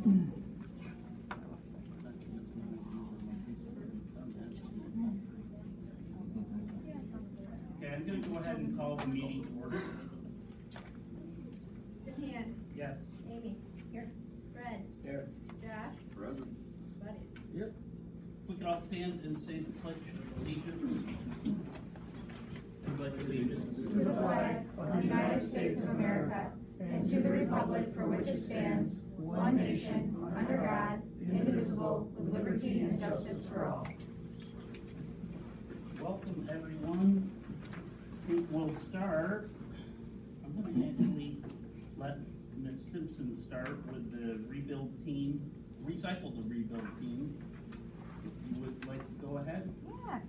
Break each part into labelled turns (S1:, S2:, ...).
S1: Okay, I'm going to go ahead and call the meeting to order.
S2: Dan.
S1: Yes.
S2: Amy. Here. Fred.
S3: Here.
S2: Josh.
S3: Present.
S2: Buddy.
S3: Yep.
S1: We can all stand and say the pledge of allegiance. I pledge allegiance
S4: To the flag of the United States of America and to the republic for which it stands, one nation, under God, indivisible, with liberty and justice for all.
S1: Welcome, everyone. I think we'll start. I'm going to actually let Ms. Simpson start with the rebuild team, recycle the rebuild team. If you would like to go ahead.
S4: Yes.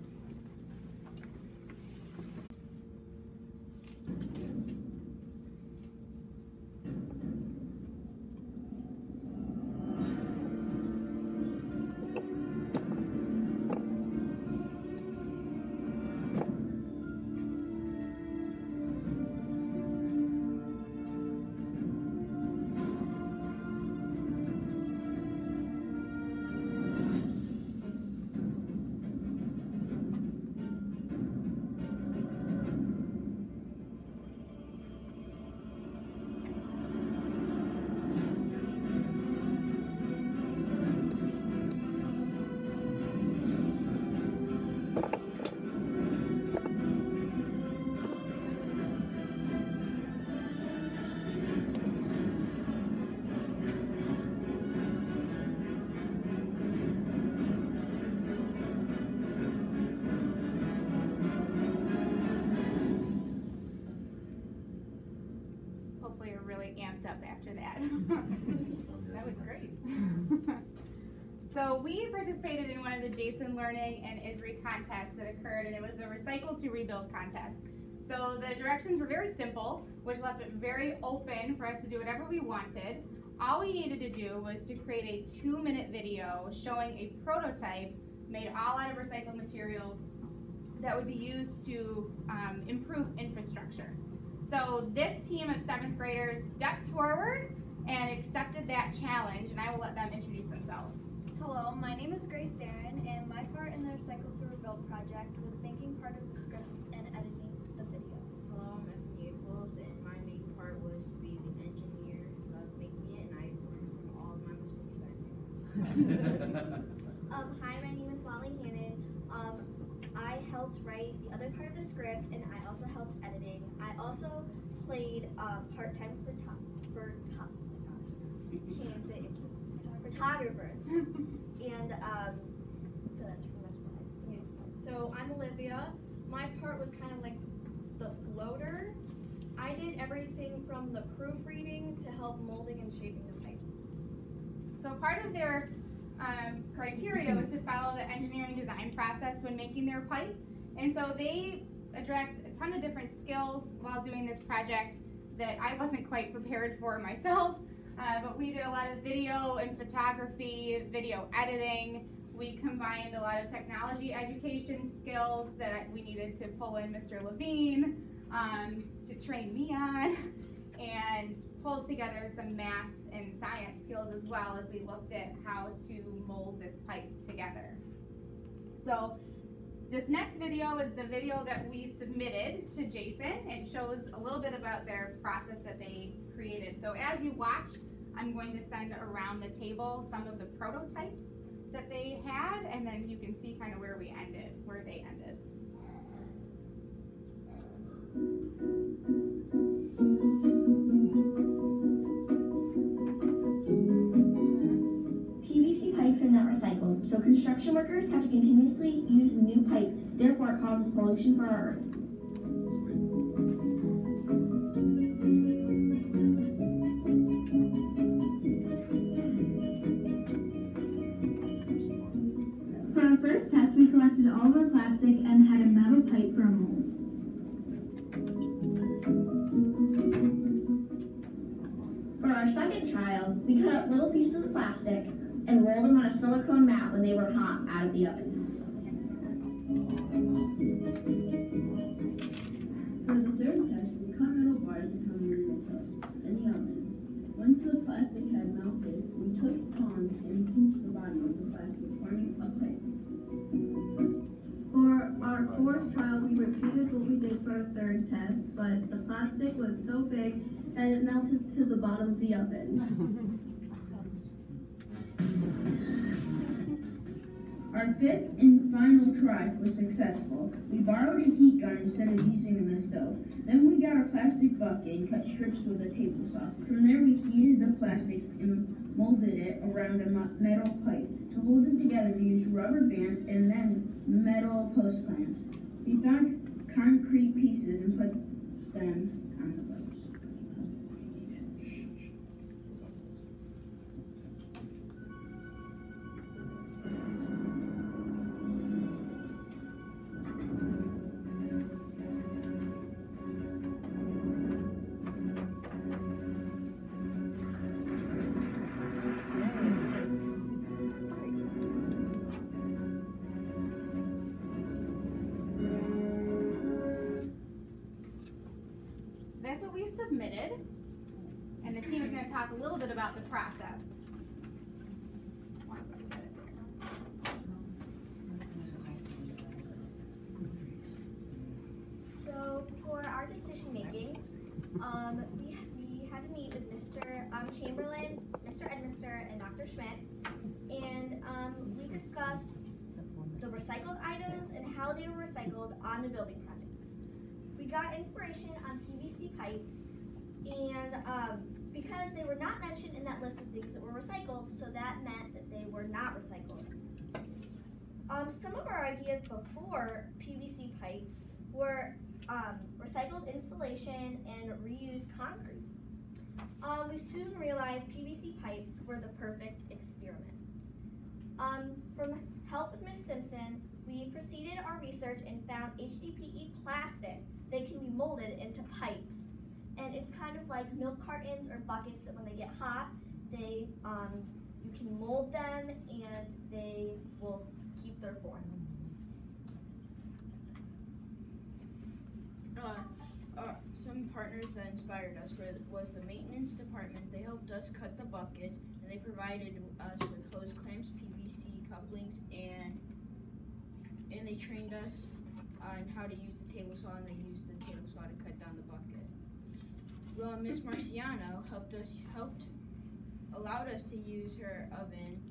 S4: Hopefully you're really amped up after that. That was great. So we participated in one of the Jason Learning and ISRI contests that occurred, and it was a Recycle to Rebuild contest. So the directions were very simple, which left it very open for us to do whatever we wanted. All we needed to do was to create a 2-minute video showing a prototype made all out of recycled materials that would be used to improve infrastructure. So this team of 7th graders stepped forward and accepted that challenge, and I will let them introduce themselves.
S5: Hello, my name is Grace Darren, and my part in the Recycle to Rebuild project was making part of the script and editing the video.
S6: Hello, I'm Anthony Nichols, and my main part was to be the engineer of making it, and I learned from all of my mistakes that I made.
S7: Hi, my name is Molly Hannon. I helped write the other part of the script, and I also helped editing. I also played part-time photographer. And so that's pretty much what I do.
S2: So I'm Olivia. My part was kind of like the floater. I did everything from the proofreading to help molding and shaping the pipe.
S4: So part of their criteria was to follow the engineering design process when making their pipe. And so they addressed a ton of different skills while doing this project that I wasn't quite prepared for myself. But we did a lot of video and photography, video editing. We combined a lot of technology education skills that we needed to pull in Mr. Levine to train me on, and pulled together some math and science skills as well as we looked at how to mold this pipe together. So this next video is the video that we submitted to Jason. It shows a little bit about their process that they created. So as you watch, I'm going to send around the table some of the prototypes that they had, and then you can see kind of where they ended.
S8: PVC pipes are not recycled, so construction workers have to continuously use new pipes, therefore it causes pollution for our earth. For our first test, we collected all of our plastic and had a metal pipe for a mold. For our second trial, we cut up little pieces of plastic and rolled them on a silicone mat when they were hot out of the oven.
S9: For the third test, we cut metal bars and hung them in the toast in the oven. Once the plastic had melted, we took test, but the plastic was so big that it melted to the bottom of the oven.
S3: Our fifth and final try was successful. We borrowed a heat gun instead of using the stove. Then we got our plastic bucket and cut strips with a table saw. From there we heated the plastic and molded it around a metal pipe. To hold it together we used rubber bands and then metal post clamps. We found concrete pieces and put them on the boats.
S4: That's what we submitted, and the team is going to talk a little bit about the process. One second.
S7: So for our decision making, we had to meet with Mr. Chamberlain, Mr. Edmister, and Dr. Schmidt, and we discussed the recycled items and how they were recycled on the building projects. We got inspiration on PVC pipes, and because they were not mentioned in that list of things that were recycled, so that meant that they were not recycled. Some of our ideas before PVC pipes were recycled insulation and reused concrete. We soon realized PVC pipes were the perfect experiment. From help with Ms. Simpson, we proceeded our research and found HDPE plastic that can be molded into pipes. And it's kind of like milk cartons or buckets that when they get hot, they you can mold them and they will keep their form.
S6: Some partners that inspired us was the maintenance department. They helped us cut the buckets, and they provided us with hose clamps, PVC couplings, and they trained us on how to use the table saw, and they used the table saw to cut down the bucket. Well, Miss Marciano allowed us to use her oven,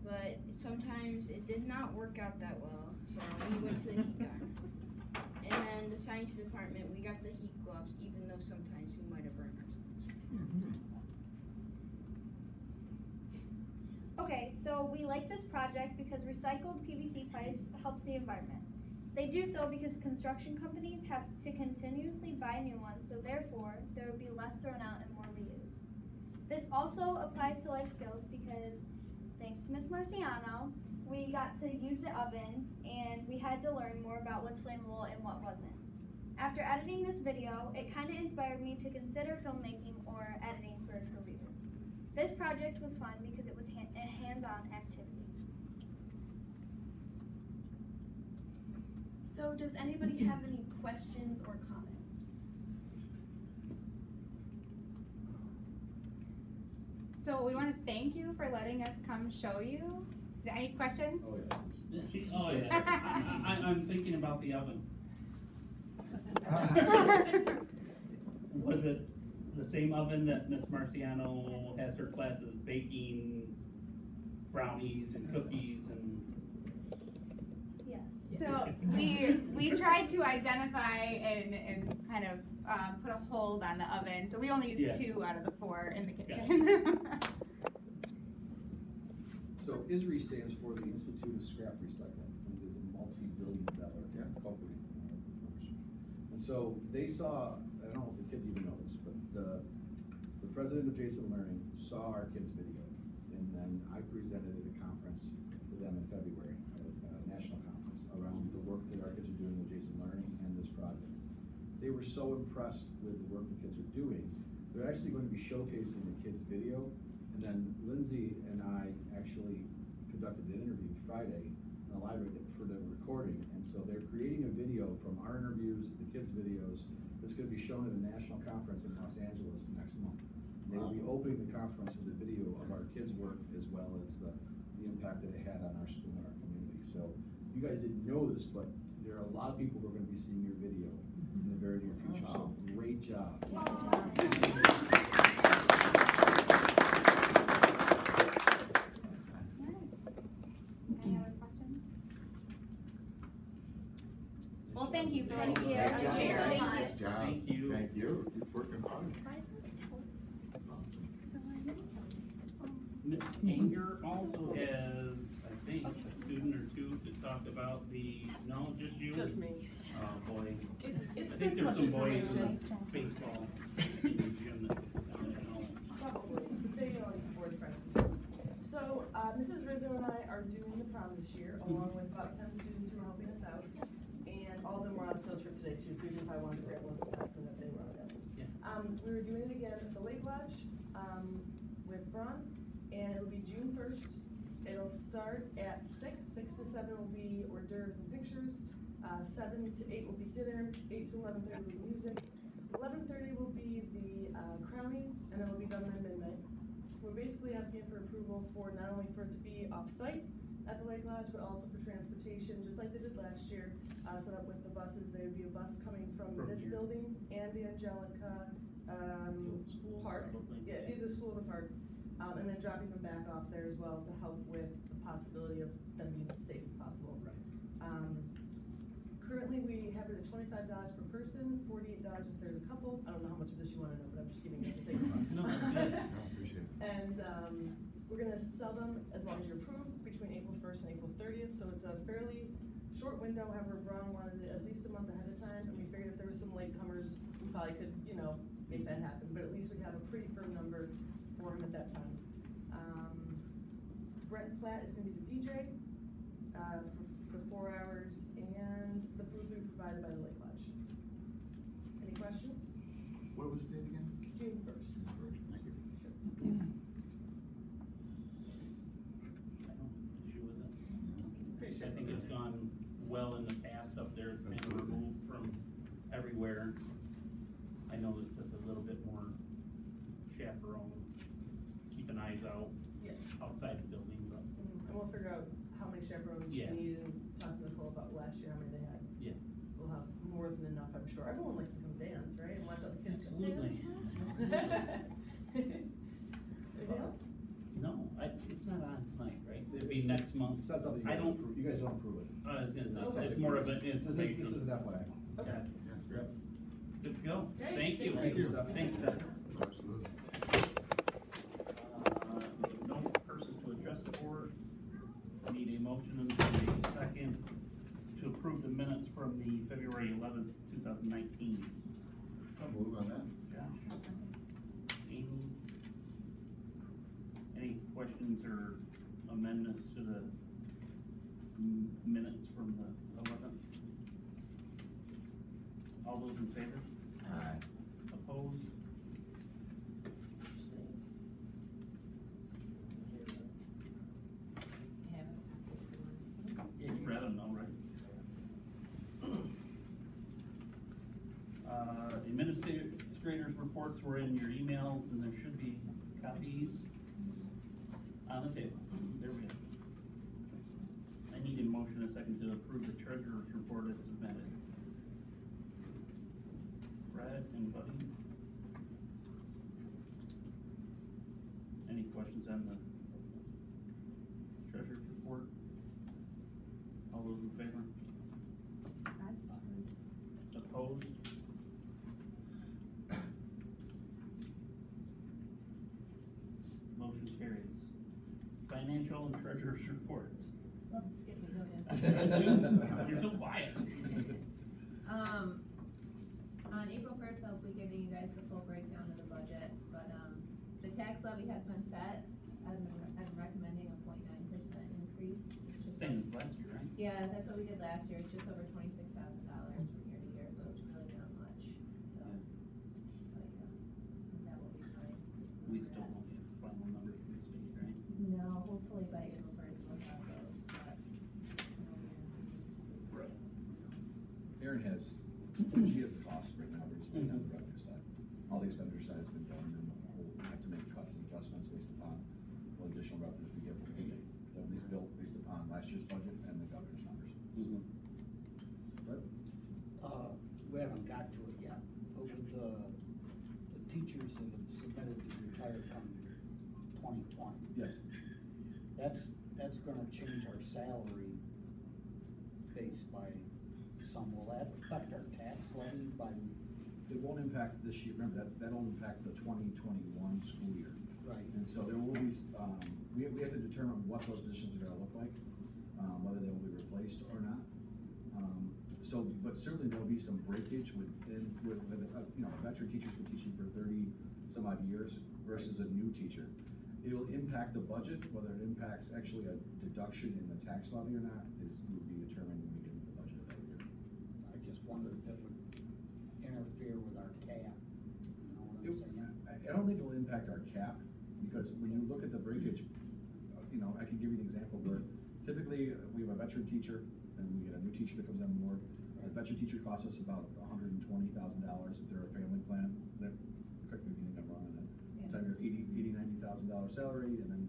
S6: but sometimes it did not work out that well, so we went to the heat gun. And then the science department, we got the heat gloves, even though sometimes we might have burned ourselves.
S5: Okay, so we like this project because recycled PVC pipes helps the environment. They do so because construction companies have to continuously buy new ones, so therefore there would be less thrown out and more reused. This also applies to life skills because thanks to Ms. Marciano, we got to use the ovens and we had to learn more about what's flammable and what wasn't. After editing this video, it kind of inspired me to consider filmmaking or editing for a career. This project was fun because it was a hands-on activity.
S2: So does anybody have any questions or comments?
S4: So we want to thank you for letting us come show you. Any questions?
S1: Oh yeah. I'm thinking about the oven. Was it the same oven that Miss Marciano has her classes baking brownies and cookies and?
S5: Yes.
S4: So we tried to identify and kind of put a hold on the oven. So we only used 2 out of the 4 in the kitchen.
S10: So ISRI stands for the Institute of Scrap Recycling, and it is a multi-billion-dollar company. And so they saw, I don't know if the kids even know this, but the president of Jason Learning saw our kids' video, and then I presented at a conference with them in February, a national conference, around the work that our kids are doing with Jason Learning and this project. They were so impressed with the work the kids are doing, they're actually going to be showcasing the kids' video. And then Lindsay and I actually conducted an interview Friday in the library for the recording. And so they're creating a video from our interviews, the kids' videos, that's going to be shown at a national conference in Los Angeles next month. And they will be opening the conference with a video of our kids' work as well as the impact that it had on our school and our community. So you guys didn't know this, but there are a lot of people who are going to be seeing your video. in the very near future, so great job.
S4: Any other questions? Well, thank you for letting me
S2: Thank you.
S4: share.
S2: Thank you.
S11: Nice job.
S1: Thank you.
S11: Thank you. Keep working hard.
S1: Ms. Anger also has, I think, a student or two to talk about the, no, just you?
S12: Just me.
S1: Oh, boy. I
S12: It's
S1: think
S12: this
S1: there's
S12: much
S1: some boys
S12: information.
S1: in baseball in the gym that, I don't know.
S12: Probably. They always sports friends. So, Mrs. Rizzo and I are doing the prom this year, along with about 10 students who are helping us out. And all of them were on a field trip today too, so we didn't probably want to grab one of the best that they were on it.
S1: Yeah.
S12: We were doing it again at the Lake Lodge, with Braun, and it'll be June 1st. It'll start at 6 to 7 will be hors d'oeuvres and pictures. 7 to 8 will be dinner, 8 to 11:30 will be music. 11:30 will be the crowning, and then it'll be done by midnight. We're basically asking for approval for not only for it to be off-site at the Lake Lodge, but also for transportation, just like they did last year, set up with the buses. There would be a bus coming from this
S1: here.
S12: building and the Angelica
S1: School,
S12: park.
S1: probably.
S12: Yeah, either school or the park. And then dropping them back off there as well to help with the possibility of them being as safe as possible.
S1: Right.
S12: Currently, we have it at $25 per person, $48 if there's a couple. I don't know how much of this you wanna know, but I'm just giving you everything.
S1: No, that's good.
S11: I appreciate it.
S12: And, we're gonna sell them as long as you're approved between April 1st and April 30th, so it's a fairly short window. However, Braun wanted it at least a month ahead of time, and we figured if there were some latecomers, we probably could, make that happen, but at least we'd have a pretty firm number for him at that time. Brent Platt is gonna be the DJ, for 4 hours, and the food will be provided by the Lake Lodge. Any questions?
S11: What was the date again?
S12: June 1st.
S11: Thank you.
S1: I don't have an issue with it. I think it's gone well in the past up there. It's been
S11: Absolutely.
S1: removed from everywhere. I know that there's a little bit more chaperone, keeping eyes out
S12: Yes.
S1: outside the building, but
S12: And we'll figure out how many chaperones we
S1: Yeah.
S12: need and talk to Nicole about last year, how many they had.
S1: yeah.
S12: We'll have more than enough, I'm sure. Everyone likes to come dance, right? And watch all the kids come
S1: Absolutely.
S12: dance. Anything else?
S1: No, it's not on tonight, right? It'll be next month.
S10: It's not something
S1: I don't-
S10: you guys don't approve it.
S1: I was gonna say,
S12: Okay.
S1: it's more of an
S10: This is
S1: information.
S10: an FYI.
S12: Okay.
S11: Yeah, great.
S1: Good to go.
S12: Great,
S1: Thank you.
S11: thank you.
S1: Thanks, Steph.
S11: Absolutely.
S1: No persons to address the board. Need a motion and a second to approve the minutes from the February 11th, 2019.
S11: I'll move on that.
S1: Josh? Amy? Any questions or amendments to the minutes from the 11th? All those in favor?
S11: Aye.
S1: Opposed? Abstained? Yeah, you'd rather know, right? Administrators' reports were in your emails, and there should be copies on the table. There we go. I need a motion and a second to approve the treasurer's report as submitted. Brad and Buddy? Any questions on the treasurer's report? All those in favor? Opposed? Motion carries. Financial and treasurer's reports. You're so quiet.
S13: On April 1st, I'll be giving you guys the full breakdown of the budget, but, the tax levy has been set. I'm recommending a 0.9% increase. It's just
S1: Same as last year, right?
S13: Yeah, that's what we did last year. It's just over $26,000 from year to year, so it's really not much, so. But yeah, that will be fine.
S1: We still won't have final numbers from this week, right?
S13: No, hopefully by April 1st we'll have those, but.
S1: Right.
S10: Erin has, she has the cost right now, we're just waiting on the revenue side. All the expenditure side has been done, and we'll have to make cuts and adjustments based upon what additional revenues we get from the state. That will be built based upon last year's budget and the governor's numbers.
S1: Mm-hmm.
S10: Right?
S14: we haven't got to it yet, but with the teachers that have submitted to retire come 2020.
S10: Yes.
S14: That's gonna change our salary base by some. Will that affect our tax levy by?
S10: It won't impact this year, remember, that'll impact the 2021 school year.
S14: Right.
S10: And so there will be, we have to determine what those positions are gonna look like, whether they will be replaced or not. So, but certainly there'll be some breakage within, you know, veteran teachers been teaching for 30 some odd years versus a new teacher. It'll impact the budget, whether it impacts actually a deduction in the tax levy or not would be determined when we get into the budget of that year.
S14: I just wondered if it would interfere with our cap, you know what I'm saying?
S10: I don't think it'll impact our cap, because when you look at the breakage, you know, I can give you an example where typically we have a veteran teacher and we get a new teacher that comes on board. A veteran teacher costs us about $120,000 if they're a family plan. Correct me if you think I'm wrong on that. Time your $90,000 salary, and then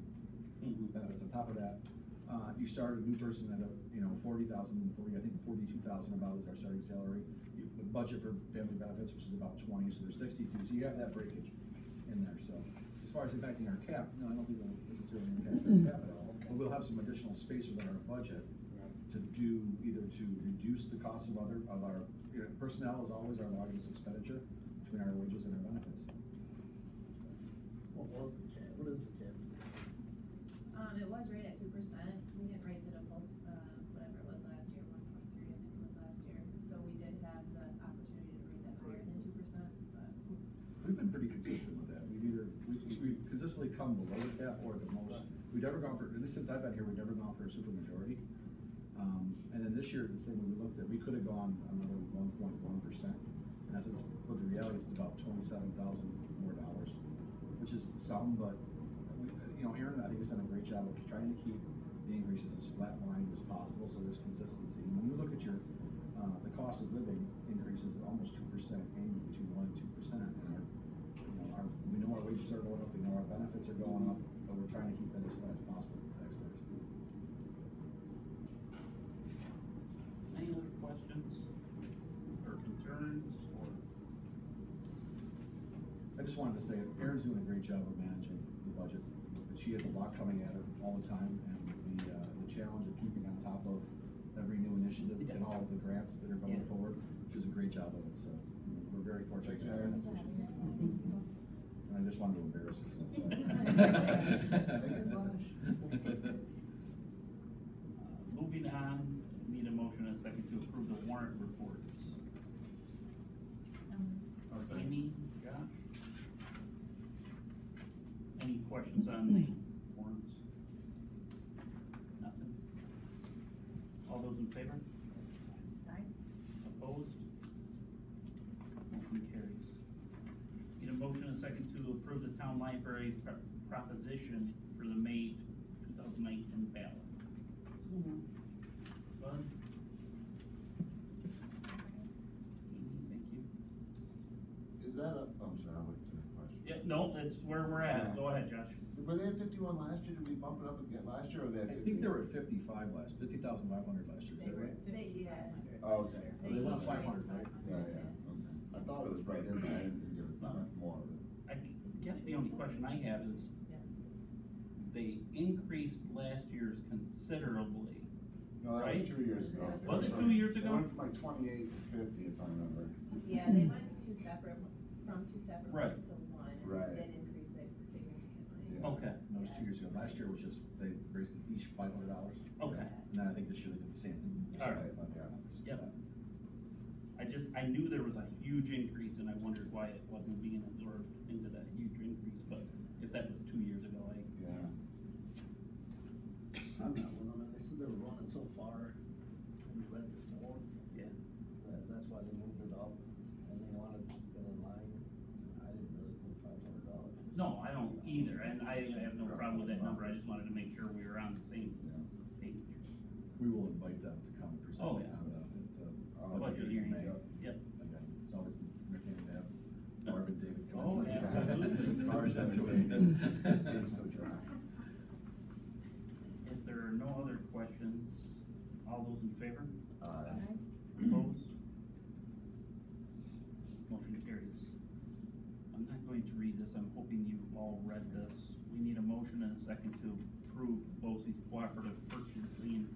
S10: benefits on top of that. You start a new person at $40,000, I think $42,000 about is our starting salary. The budget for family benefits, which is about 20, so there's 62. So you have that breakage in there. So as far as impacting our cap, no, I don't think it'll necessarily impact our cap at all. But we'll have some additional space within our budget to do either to reduce the cost of our personnel is always our largest expenditure between our wages and our benefits.
S13: What was the cap? What is the cap? It was right at 2%. We didn't raise it a full, whatever it was last year, 1.3 I think it was last year. So we did have the opportunity to raise that higher than 2%, but.
S10: We've been pretty consistent with that. We've consistently come below the cap or the most. We've never gone for, at least since I've been here, we've never gone for a super majority. And then this year, the same way we looked at, we could have gone another 1.1%. And that's, but the reality is it's about $27,000 more, which is some, but Aaron, I think, has done a great job of trying to keep the increases as flat-lined as possible, so there's consistency. And when you look at your, the cost of living increases at almost 2% annually, between 1% and 2%. And we know our wages are going up, we know our benefits are going up, but we're trying to keep that as flat as possible for taxpayers.
S1: Any other questions or concerns, or?
S10: I just wanted to say, Erin's doing a great job of managing the budget. She has a lot coming at her all the time, and the challenge of keeping on top of every new initiative and all of the grants that are going forward, she does a great job of it, so we're very fortunate. And I just wanted to embarrass her.
S1: Moving on, need a motion and a second to approve the warrant reports. Amy, Josh? Any questions on the warrants? Nothing? All those in favor?
S5: Aye.
S1: Opposed? Motion carries. Need a motion and a second to approve the town library's proposition for the May 2019 ballot. Bud? Thank you.
S11: Is that I'm sorry, I'll wait to the question.
S1: Yeah, no, that's where we're at. Go ahead, Josh.
S11: Were they at 51 last year? Did we bump it up again last year, or they?
S10: I think they were at 55 last, 50,500 last year, is that right?
S11: Oh, okay.
S10: They went up 500, right?
S11: Yeah, okay. I thought it was right in there. I didn't give it much more of it.
S1: I guess the only question I have is, they increased last year's considerably.
S11: No, that
S1: right?
S11: was 2 years ago.
S1: Was it 2 years ago?
S11: It went from like 28 to 50, if I remember.
S13: Yeah, they went to two separate
S1: Right.
S13: ones to one,
S11: Right.
S13: and did increase it significantly.
S11: Yeah.
S1: Okay.
S10: That was 2 years ago. Last year was just, they raised it each $500.
S1: Okay.
S10: And then I think this year they did the same thing.
S1: All right. Yep. I knew there was a huge increase, and I wondered why it wasn't being absorbed into that huge increase, but if that was 2 years ago,
S11: Yeah.
S14: I'm not with them, they said they were running so far, we read before.
S1: Yeah.
S14: That's why they moved it up, and they wanted to get in line. I didn't really think $500.
S1: No, I don't either, and I have no problem with that number. I just wanted to make sure we were on the same page.
S10: We will invite them to come present
S1: Oh, yeah.
S10: on the
S1: Budget hearing.
S10: May.
S1: Yep.
S10: Again, it's always entertaining to have Marvin, David come.
S1: Oh, absolutely.
S10: Ours, that's what
S11: It's so dry.
S1: If there are no other questions, all those in favor?
S11: Aye.
S1: Opposed? this, I'm hoping you've all read this. We need a motion and a second to approve BOCE's cooperative purchasing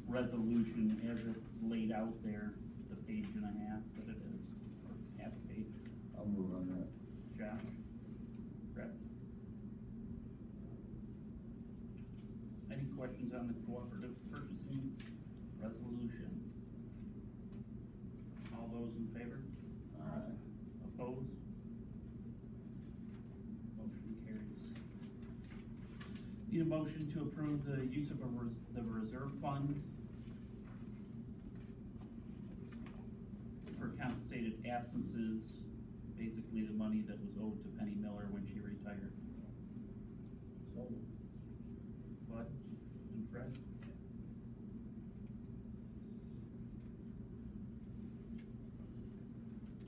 S1: resolution as it's laid out there, the page and a half that it is, or half a page.
S11: I'll move on that.
S1: Josh? Brett? Any questions on the cooperative purchasing resolution? All those in favor?
S11: Aye.
S1: Opposed? Motion carries. Need a motion to approve the use of the reserve fund for compensated absences, basically the money that was owed to Penny Miller when she retired.
S14: So,
S1: Bud and Fred?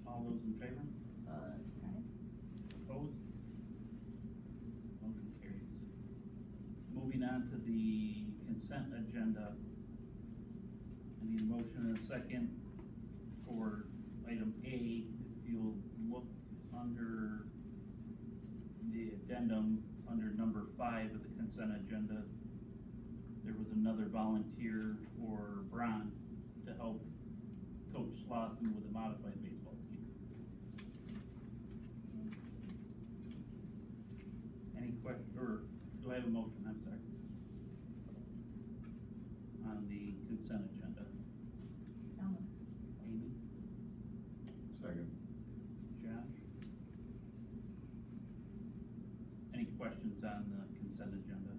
S1: All those in favor?
S11: Aye.
S1: Opposed? Motion carries. Moving on to the consent agenda. I need a motion and a second for item A. If you'll look under the addendum, under number 5 of the consent agenda, there was another volunteer for Bron to help Coach Slauson with the modified baseball team. Any question, or do I have a motion, I'm sorry, on the consent agenda? Amy?
S11: Second.
S1: Josh? Any questions on the consent agenda?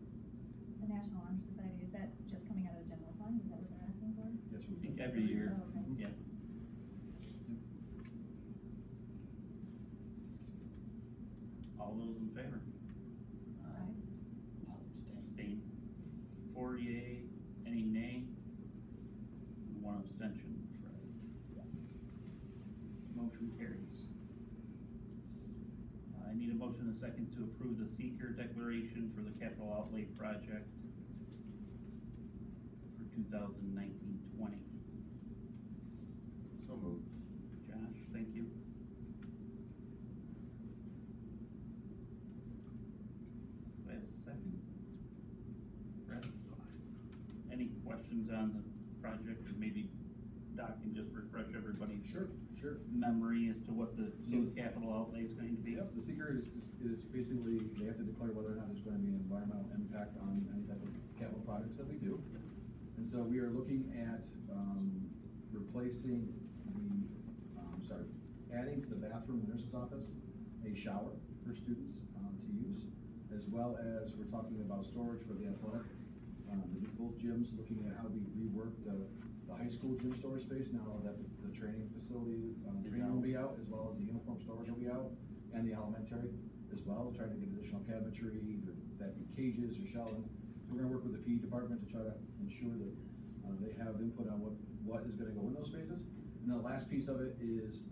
S15: The National Honor Society, is that just coming out of the general fund? Is that what they're asking for?
S10: Yes,
S1: I think every year,
S15: Oh, okay.
S1: yeah. All those in favor?
S15: Aye.
S14: I'll abstain.
S1: Abstain. 4 yea, any nay? 1 abstention. Motion carries. I need a motion and a second to approve the seeker declaration for the capital outlay project for 2019-20.
S11: So moved.
S1: Josh, thank you. Do I have a second? Brett? Any questions on the project, or maybe Doc can just refresh everybody's
S10: Sure.
S1: memory as to what the new capital outlay is going to be?
S10: Yep, the seeker is basically, they have to declare whether or not there's going to be an environmental impact on any type of capital projects that we do. And so we are looking at, replacing adding to the bathroom in the nurse's office, a shower for students, to use, as well as we're talking about storage for the athletic, both gyms, looking at how we rework the high school gym storage space now that the training facility, training will be out, as well as the uniform storage will be out, and the elementary as well, trying to get additional cabinetry, either that be cages or shelving. So we're gonna work with the PE department to try to ensure that they have input on what is gonna go in those spaces. And the last piece of it is,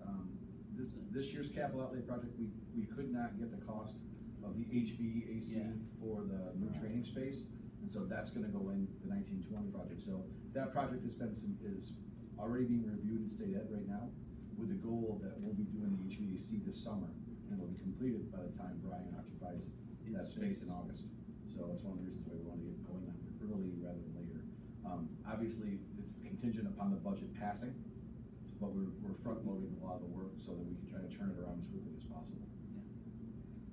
S10: this year's capital outlay project, we could not get the cost of the HVAC for the new training space. And so that's gonna go in the 1920 project. So that project is already being reviewed in state ed right now, with the goal that we'll be doing the HVAC this summer, and it'll be completed by the time Brian occupies that space in August. So that's one of the reasons why we want to get going on it early rather than later. Obviously, it's contingent upon the budget passing, but we're front loading a lot of the work so that we can try to turn it around as quickly as possible.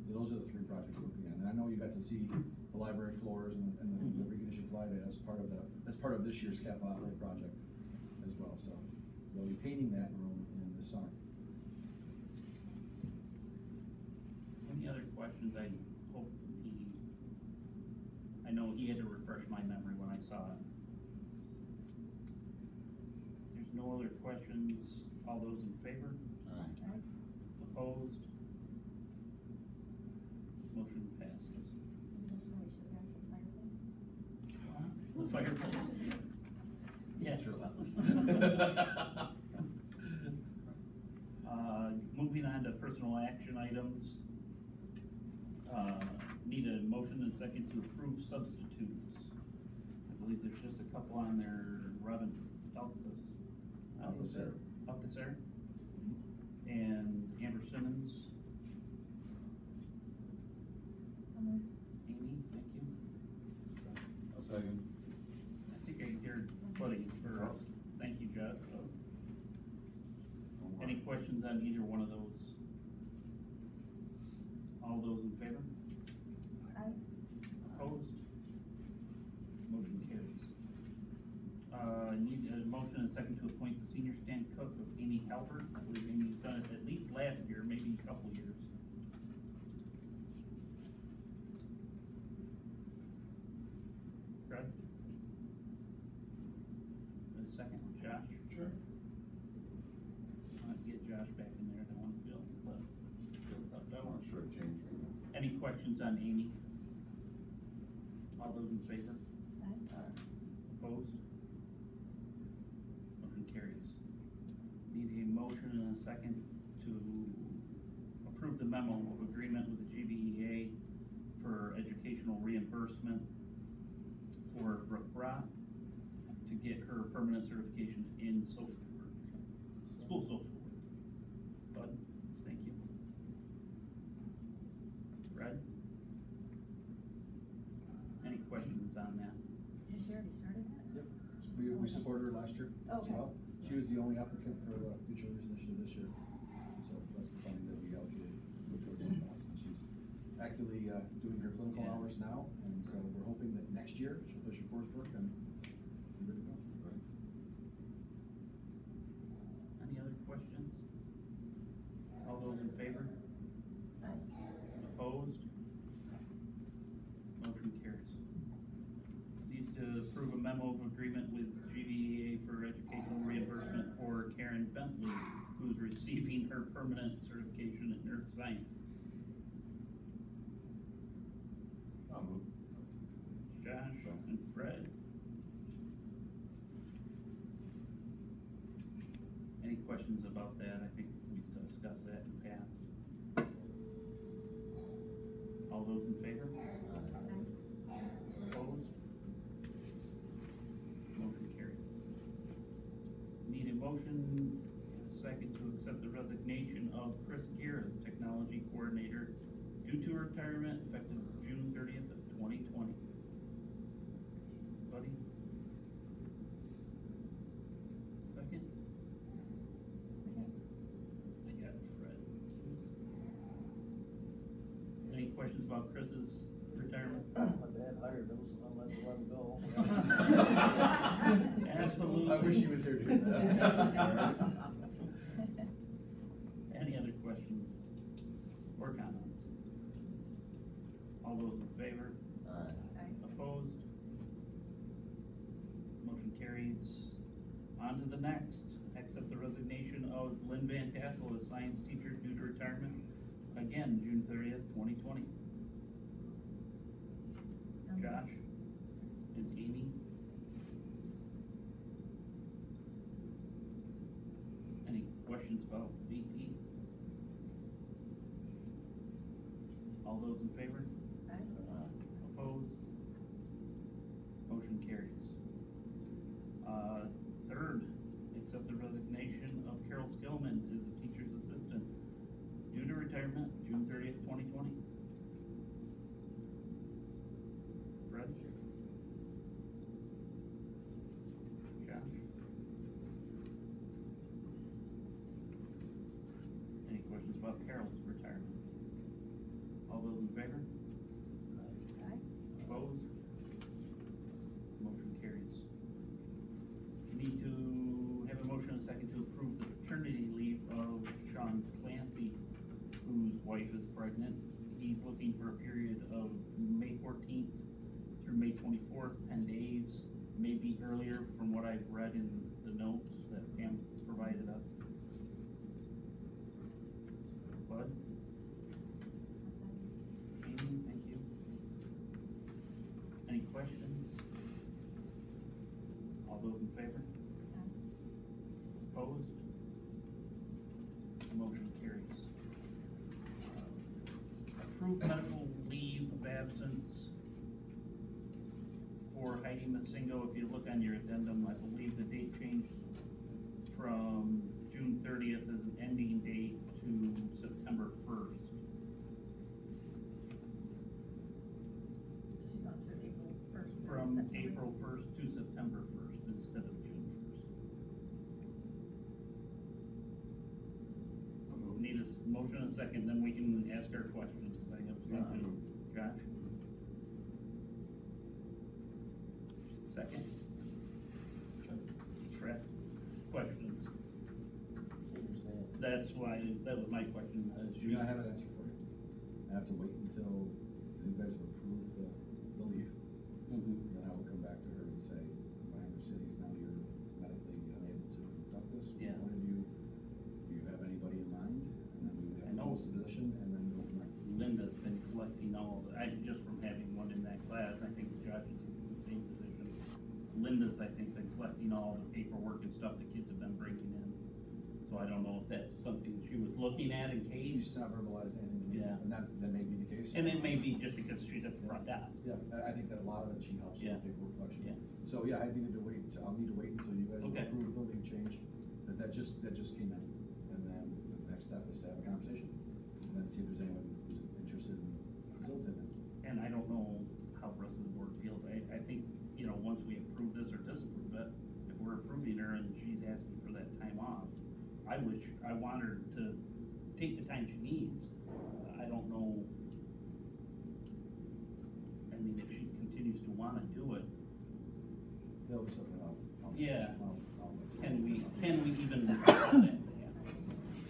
S10: So those are the 3 projects we're looking at. And I know you got to see the library floors and the reconditioned fly day as part of this year's capital outlay project as well. So we'll be painting that room in the summer.
S1: Any other questions? I know he had to refresh my memory when I saw it. There's no other questions. All those in favor?
S11: Aye.
S1: Opposed? Motion passes. The fireplace? Yeah, sure. Moving on to personal action items. Need a motion and a second to approve substitutes. I believe there's just a couple on there. Robin Alcacer and Amber Simmons.
S11: Second.
S1: I think I heard Buddy for, thank you, Josh. Any questions on either one of those? All those in favor? Opposed? Motion carries. Need a motion and a second to appoint the senior stand cook of Amy Halbert. I believe Amy's done it at least last year, maybe a couple years. Fred? A second, Josh?
S11: Sure.
S1: I'll get Josh back in there, I don't want to feel left out.
S11: I'm sure it changed.
S1: Any questions on Amy? All those in favor? Opposed? Motion carries. Need a motion and a second to approve the memo of agreement with the GBEA for educational reimbursement for Brooke Roth to get her permanent certification in social work, school social work. Bud, thank you. Fred? Any questions on that?
S15: Has she already started that?
S10: Yep. We supported her last year as
S15: Okay.
S10: well. She was the only applicant for the Future Leaders Initiative this year. So that's the funding that we allocated towards her class. And she's actively doing her clinical hours now, and so we're hoping that next year she'll finish her coursework and be ready to go. Right.
S1: Any other questions? All those in favor? Opposed? Motion carries. Need to approve a memo of agreement with GBEA for educational reimbursement for Karen Bentley, who's receiving her permanent certification in earth science.
S11: I'll move.
S1: Josh and Fred. Any questions about that? I think we've discussed that in the past. All those in favor? Opposed? Motion carries. Need a motion and a second to accept the resignation of Chris Gear as technology coordinator due to retirement effective June 30th of 2020. Buddy? Second? I got Fred. Any questions about Chris's retirement?
S14: My dad hired him, so I'm letting him go.
S1: Absolutely.
S10: I wish he was here to hear that.
S1: Any other questions or comments? All those in favor? Opposed? Motion carries. On to the next. Accept the resignation of Lynn Van Tassel as science teacher due to retirement. Again, June 30th, 2020. Josh and Amy. Any questions about VT? All those in favor? Opposed? Motion carries. Third, accept the resignation of Carol Skillman as a teacher's assistant due to retirement, June 30th, 2020. Fred? Josh? Any questions about Carol's retirement? All those in favor? Opposed? Motion carries. Need to have a motion and a second to approve the paternity leave of Sean Clancy, whose wife is pregnant. He's looking for a period of May 14th through May 24th, 10 days, maybe earlier from what I've read in the notes that Pam provided us. Bud? Amy, thank you. Any questions? All those in favor? Opposed? Motion carries. Approved medical leave of absence for Heidi Masingo. If you look on your addendum, I believe the date changed from June 30th as an ending date to September 1st.
S15: She's gone through April 1st.
S1: from
S5: September.
S1: April first to September first instead of June first. Need a motion and a second, then we can ask our questions, because I have some too. Josh? Second? Fred? Questions? That's why, that was my question.
S10: You know, I have an answer for you. I have to wait until you guys have approved the leave. Then I will come back to her and say, Minor Cities, now you're medically unable to conduct this.
S1: Yeah.
S10: One of you, do you have anybody in mind? And then we would have
S1: I know.
S10: to post the position and then go from there.
S1: Linda's been collecting all of it, just from having one in that class, I think Josh is in the same position. Linda's, I think, been collecting all the paperwork and stuff the kids have been bringing in. So I don't know if that's something she was looking at in case.
S10: She's not verbalized anything to me.
S1: Yeah.
S10: And that may be the case.
S1: And it may be just because she's at the front desk.
S10: Yeah, I think that a lot of it, she helps with
S1: Yeah.
S10: paperwork collection.
S1: Yeah.
S10: So, yeah, I'll need to wait until you guys
S1: Okay.
S10: approve the leave change. But that just came in. And then the next step is to have a conversation. And then see if there's anyone who's interested in facilitating it.
S1: And I don't know how the rest of the board feels. I think, you know, once we approve this or disapprove it, if we're approving her and she's asking for that time off, I want her to take the time she needs. I don't know. I mean, if she continues to wanna do it.
S10: That'll be something I'll
S1: Yeah.
S10: I'll
S1: Can we even discuss that to happen?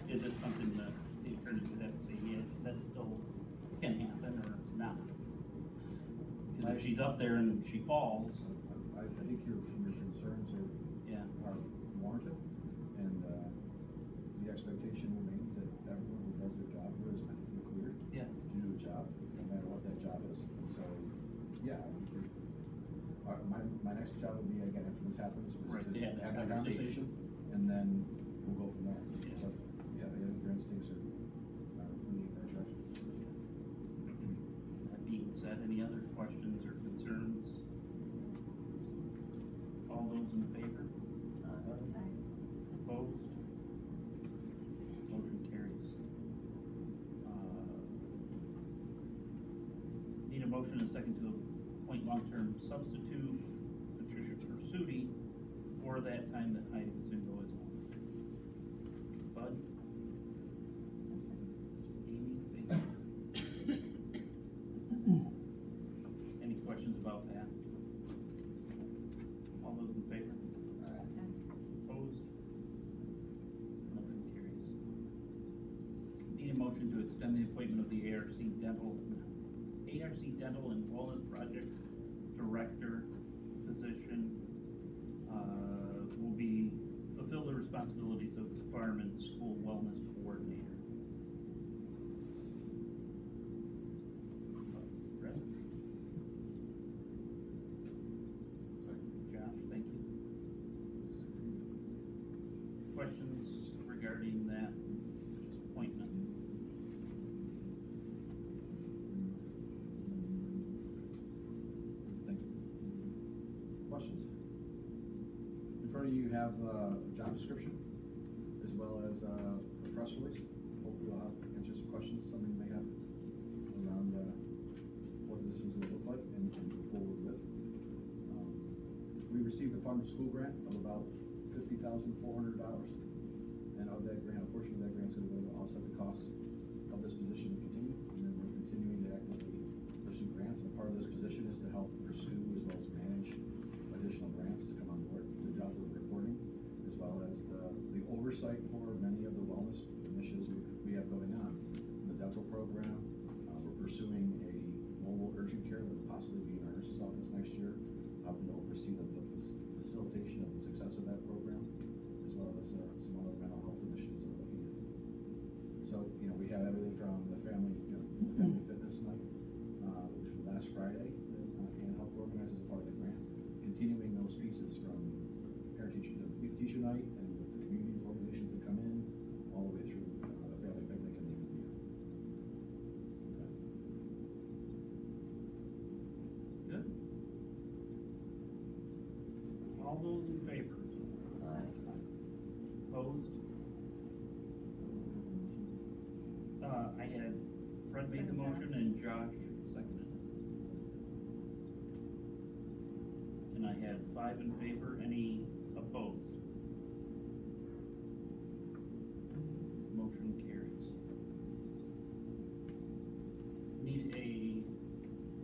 S1: Is it something that the attorney would have to say, yeah, that still can happen or not? Cause if she's up there and she falls.
S10: I think your concerns are warranted, and the expectation remains that everyone who does their job here is medically cleared to do a job, no matter what that job is. And so, yeah, my next job would be, again, after this happens, is to have that conversation, and then we'll go from there. So, yeah, I think your instincts are moving in that direction.
S1: That being said, any other questions or concerns? All those in favor? Opposed? Motion carries. Need a motion and a second to appoint long-term substitute Patricia Pursuti for that time that Heidi Singo is on. Bud? Amy, thank you. Any questions about that? All those in favor? Opposed? Motion carries. Need a motion to extend the appointment of the ARC Dental and Wellness Project Director position. Will be fulfill the responsibilities of the Fireman School Wellness Coordinator. Brett? Josh, thank you. Questions regarding that appointment?
S10: Thank you. Questions? In front of you have a job description, as well as a press release. Hopefully I'll answer some questions somebody may have around what the positions will look like and move forward with. We received a farm to school grant of about $50,400, and of that grant, a portion of that grant is going to go to offset the costs of this position to continue, and then we're continuing to actively pursue grants, and part of this position is to help pursue as well as manage additional grants to come on board to help with reporting, as well as the oversight for many of the wellness initiatives we have going on. In the dental program, we're pursuing a mobile urgent care that will possibly be in our nurse's office next year, helping to oversee the facilitation of the success of that program, as well as some other mental health initiatives that we're looking at. So, you know, we had everything from the family, family fitness night, which was last Friday, and help organize as a part of the grant, continuing those pieces from parent teacher, the teacher night, and with the community organizations that come in, all the way through the family picnic and the end of the year.
S1: Good. All those in favor? Opposed? I had Fred made the motion and Josh seconded it. I have 5 in favor, any opposed? Motion carries. Need a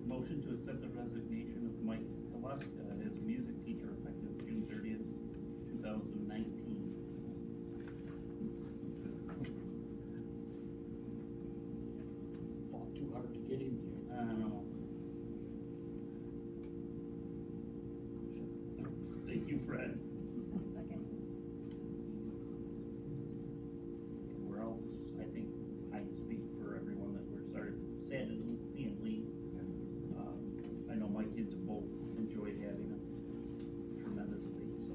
S1: motion to accept the resignation of Mike Teleska as music teacher effective June 30th, 2019.
S14: Fought too hard to get in here.
S1: I don't know. Thank you, Fred.
S15: Second.
S1: Where else, I think I speak for everyone that we're sorry, sad to see him leave. I know my kids have both enjoyed having him tremendously, so.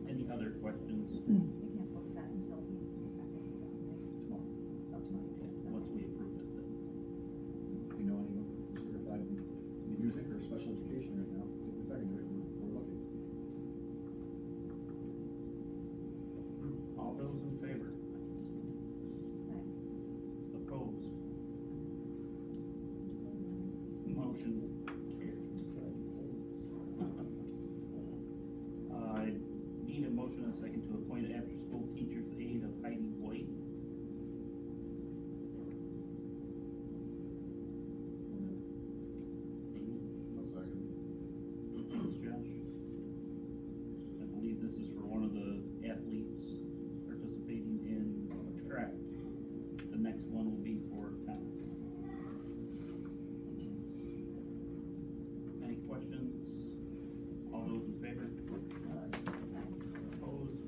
S1: Any other questions?
S15: We can't post that until he's back in the
S1: Tomorrow.
S15: Oh, tomorrow.
S1: Yeah, once we approve it, then.
S10: If you know anyone certified in music or special education right now, in secondary, we're looking.
S1: All those in favor? Opposed? Motion carries. I need a motion and a second to appoint after-school teacher's aide of Heidi White.
S11: One second.
S1: Thanks, Josh. I believe this is for one of the athletes participating in track. The next one will be for tennis. Any questions? All those in favor? Opposed?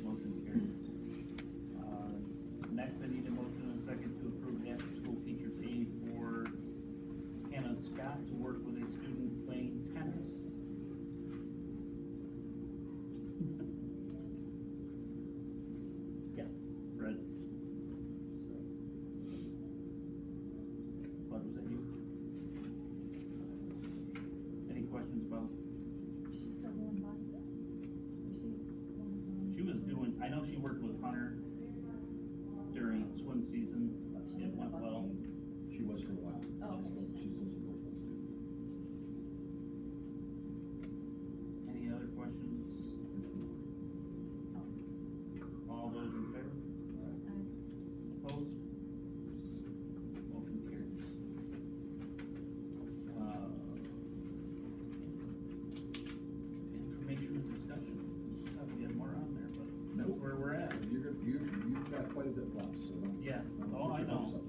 S1: Motion carries. Next, I need a motion and a second to approve after-school teacher's aide for Hannah Scott to work with a student playing tennis. Yeah, Fred. Bud, was that you? Any questions about?
S15: She's still doing bus?
S1: She was doing, I know she worked with Hunter during swim season. It went well.
S10: She was for a while.
S15: Oh, okay.
S10: She's still supports us.
S1: Any other questions? All those in favor? Opposed? Motion carries. Information and discussion. Thought we had more on there, but that's where we're at.
S10: You've got quite a bit left, so.
S1: Yeah, oh, I know.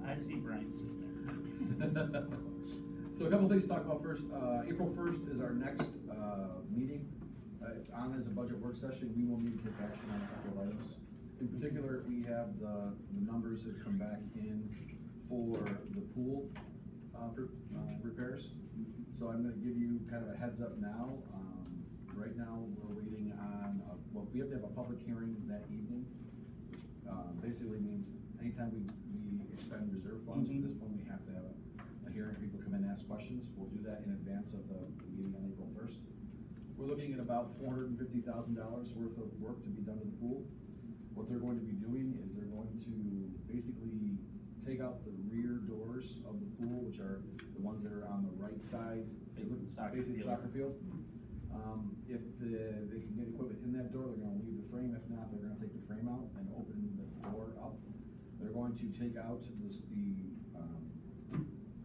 S1: I see Brian sitting there.
S10: So a couple things to talk about first. April 1st is our next meeting. It's on as a budget work session. We will need to take action on a couple of items. In particular, we have the numbers that come back in for the pool repairs. So I'm gonna give you kind of a heads up now. Right now, we're waiting on, well, we have to have a public hearing that evening. Basically means anytime we expend reserve funds, at this point, we have to have a hearing, people come in and ask questions. We'll do that in advance of the meeting on April 1st. We're looking at about $450,000 worth of work to be done to the pool. What they're going to be doing is they're going to basically take out the rear doors of the pool, which are the ones that are on the right side,
S1: Facing the soccer field.
S10: If they can get equipment in that door, they're gonna leave the frame. If not, they're gonna take the frame out and open the door up. They're going to take out the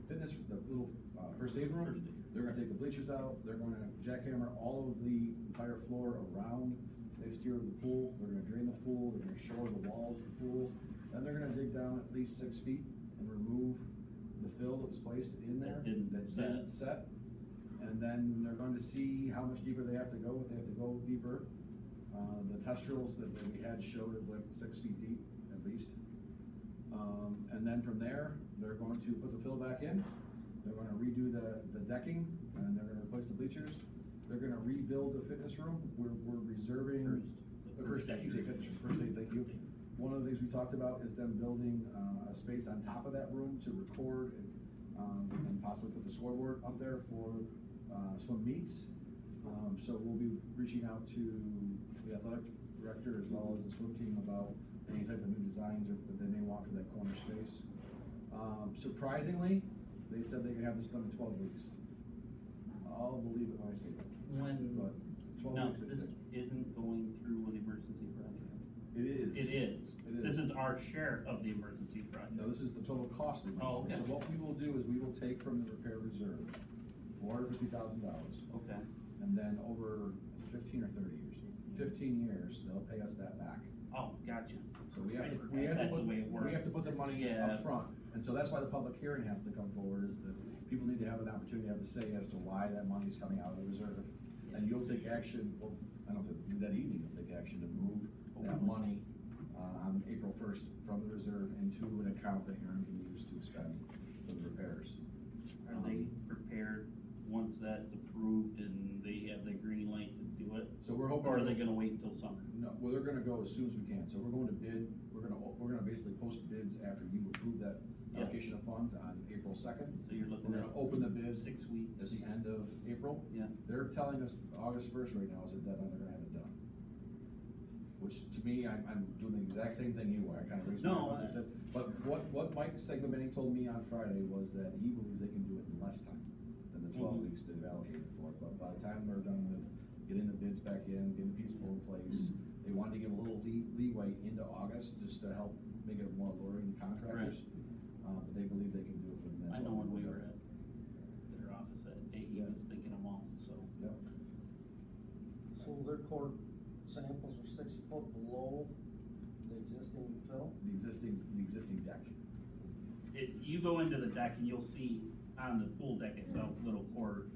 S10: fitness, the little first aid room. They're gonna take the bleachers out. They're gonna jackhammer all of the entire floor around the exterior of the pool. They're gonna drain the pool. They're gonna shore the walls of the pool. Then they're gonna dig down at least 6 feet and remove the fill that was placed in there.
S1: That didn't
S10: set. And then they're going to see how much deeper they have to go, if they have to go deeper. The test drills that we had showed it like 6 feet deep, at least. And then from there, they're going to put the fill back in. They're going to redo the decking, and they're going to replace the bleachers. They're going to rebuild the fitness room. We're reserving first aid, first aid, thank you. One of the things we talked about is them building a space on top of that room to record and possibly put the scoreboard up there for swim meets. So we'll be reaching out to the athletic director as well as the swim team about any type of new designs that they may want for that corner space. Surprisingly, they said they can have this done in 12 weeks. I'll believe it when I see it.
S1: When,
S10: But 12
S1: no,
S10: weeks,
S1: this isn't going through an emergency project.
S10: It is.
S1: It is.
S10: It is.
S1: This is our share of the emergency project.
S10: No, this is the total cost of it.
S1: Oh, okay.
S10: So what we will do is we will take from the repair reserve $450,000.
S1: Okay.
S10: And then over 15 or 30 years, 15 years, they'll pay us that back.
S1: Oh, gotcha.
S10: So we have to,
S1: That's the way it works.
S10: we have to put the money
S1: Yeah.
S10: up front. And so that's why the public hearing has to come forward, is that people need to have an opportunity to have a say as to why that money's coming out of the reserve. And you'll take action, well, I don't know if you do that evening, you'll take action to move that money on April 1st from the reserve into an account that Aaron can use to expend for the repairs.
S1: Are they prepared once that's approved and they have the green light to do it?
S10: So we're hoping.
S1: Or are they gonna wait until summer?
S10: No, well, they're gonna go as soon as we can, so we're going to bid, we're gonna basically post bids after you approve that
S1: Yeah.
S10: allocation of funds on April 2nd.
S1: So you're looking
S10: We're
S1: at
S10: gonna open the bids
S1: 6 weeks.
S10: at the end of April.
S1: Yeah.
S10: They're telling us August 1st right now is the deadline they're gonna have it done. Which, to me, I'm doing the exact same thing you are, I kinda raised my
S1: No,
S10: voice, I said, but what Mike Segmenting told me on Friday was that he believes they can do it in less time than the 12 weeks they've allocated for it, but by the time they're done with getting the bids back in, getting the people in place, they wanted to give a little leeway into August, just to help make it more alluring to contractors. But they believe they can do it for the next.
S1: I know when we were at their office at he was thinking them all, so.
S10: Yep.
S14: So their core samples are 6 foot below the existing fill?
S10: The existing deck.
S1: You go into the deck and you'll see on the pool deck itself, little cord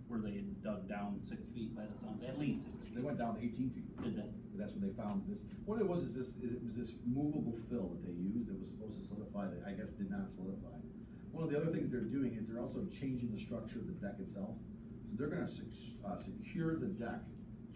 S1: where they had dug down 6 feet by the sounds, at least 6 feet.
S10: They went down to 18 feet.
S1: Did they?
S10: But that's when they found this. What it was this movable fill that they used that was supposed to solidify, that I guess did not solidify. One of the other things they're doing is they're also changing the structure of the deck itself. So they're gonna secure the deck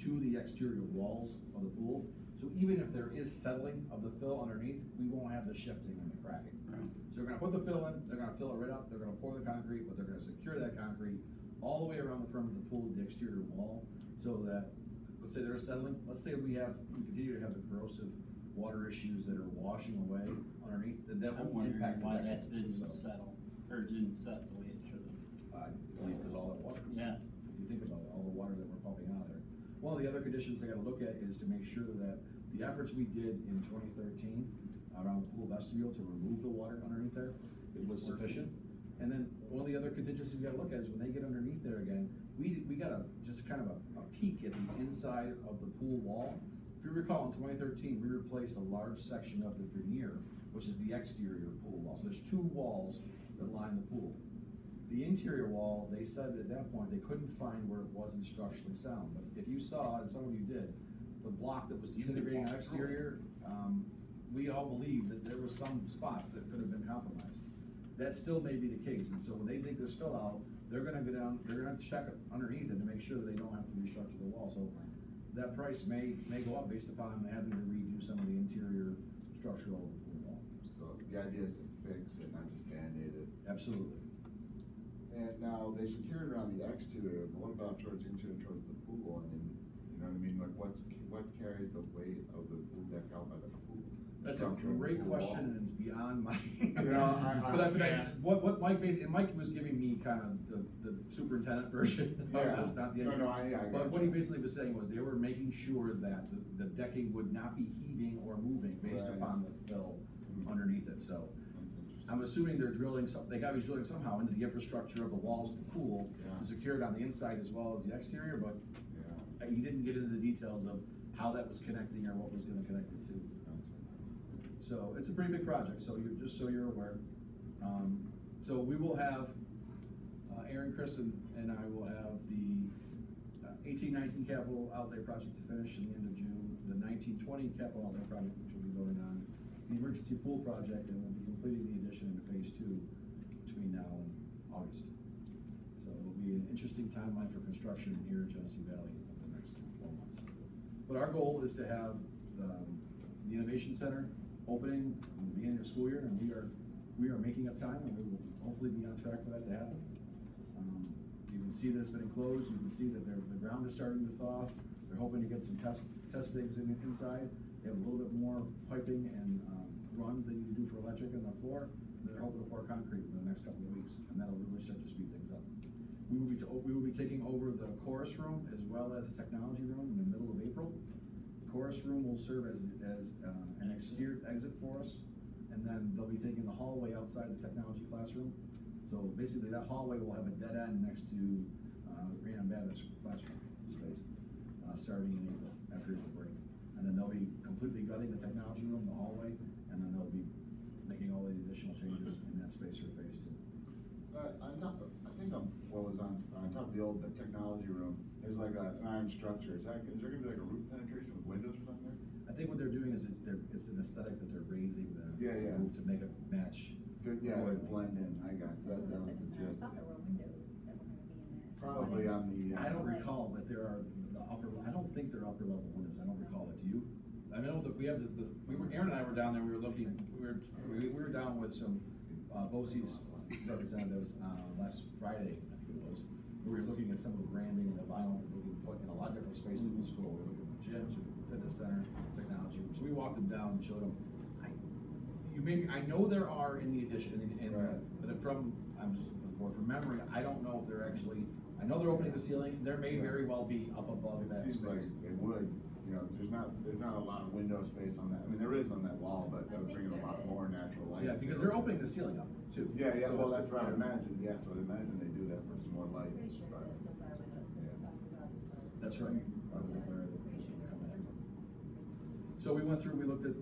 S10: to the exterior walls of the pool. So even if there is settling of the fill underneath, we won't have the shifting and the cracking.
S1: Right.
S10: So they're gonna put the fill in, they're gonna fill it right up, they're gonna pour the concrete, but they're gonna secure that concrete all the way around the perimeter of the pool to the exterior wall, so that, let's say there is settling, let's say we continue to have the corrosive water issues that are washing away underneath, that
S1: I'm
S10: won't
S1: wondering
S10: impact the
S1: why
S10: deck.
S1: that didn't
S10: So,
S1: settle, or didn't set the way it should have.
S10: I believe because all that water.
S1: Yeah.
S10: If you think about it, all the water that we're pumping out of there. One of the other conditions they gotta look at is to make sure that the efforts we did in 2013 around the pool vestibule to remove the water underneath there, it was sufficient. And then one of the other contingencies we gotta look at is when they get underneath there again, we got just kind of a peek at the inside of the pool wall. If you recall, in 2013, we replaced a large section of the veneer, which is the exterior pool wall. So there's 2 walls that line the pool. The interior wall, they said at that point, they couldn't find where it wasn't structurally sound. But if you saw, and some of you did, the block that was disintegrating on exterior, we all believe that there were some spots that could have been compromised. That still may be the case, and so when they dig this fill out, they're gonna go down, they're gonna check it underneath it to make sure that they don't have to restructure the wall. So that price may go up based upon having to redo some of the interior structural of the pool wall.
S11: So the idea is to fix it, not just Band-Aid it.
S10: Absolutely.
S11: And now they secured around the exterior, but what about towards the interior, towards the pool? And then, you know what I mean, like what carries the weight of the pool deck out by the pool?
S10: That's a great question, and it's beyond my.
S11: You know,
S10: what Mike basically, and Mike was giving me kind of the superintendent version of this, not the engineer. But what he basically was saying was they were making sure that the decking would not be heaving or moving based upon the fill underneath it, so. I'm assuming they're drilling they gotta be drilling somehow into the infrastructure of the walls of the pool to secure it on the inside as well as the exterior, but he didn't get into the details of how that was connecting or what was gonna connect it to. So it's a pretty big project, so just so you're aware. So we will have, Aaron, Chris, and I will have the 18-19 capital outlay project to finish in the end of June, the 19-20 capital outlay project, which will be going on, the emergency pool project, and we'll be completing the addition into phase 2 between now and August. So it'll be an interesting timeline for construction here in Genesee Valley over the next 12 months. But our goal is to have the Innovation Center opening in the beginning of the school year, and we are making up time, and we will hopefully be on track for that to happen. You can see that it's been enclosed. You can see that the ground is starting to thaw. They're hoping to get some test digs inside. They have a little bit more piping and runs they need to do for electric on the floor. And they're hoping to pour concrete in the next couple of weeks, and that'll really start to speed things up. We will be taking over the chorus room as well as the technology room in the middle of April. The chorus room will serve as an exterior exit for us, and then they'll be taking the hallway outside the technology classroom. So basically, that hallway will have a dead end next to Random Baptist classroom space, starting in April, after April break. And then they'll be completely gutting the technology room, the hallway, and then they'll be making all the additional changes in that space for phase 2.
S11: On top of, I think on top of the old technology room, there's like an iron structure. Is there gonna be like a roof penetration with windows or something there?
S10: I think what they're doing is it's an aesthetic that they're raising the roof to make it match.
S11: Blend in. I got that. That was the gist.
S15: I thought there were windows that were gonna be in there.
S11: Probably on the.
S10: I don't recall, but there are the upper. I don't think they're upper level windows. I don't recall it. Do you? I know that we have Aaron and I were down there. We were looking. We were down with some BOCE's representatives last Friday. I think it was. We were looking at some of the branding and the vinyl that we can put in a lot of different spaces in the school. We were looking at gyms, fitness center, technology room. So we walked them down and showed them. I know there are in the addition, but I'm just from memory, I don't know if they're actually. I know they're opening the ceiling. There may very well be up above that space.
S11: Like it would. You know, there's not a lot of window space on that. I mean, there is on that wall, but that would bring in a lot more natural light.
S10: Yeah, because they're opening the ceiling up too.
S11: Yeah.
S10: So
S11: well, that's what I would imagine. Yeah, so I'd imagine they do that for some more light.
S15: Pretty sure that those are windows because we talked about this.
S10: That's right. So we went through. We looked at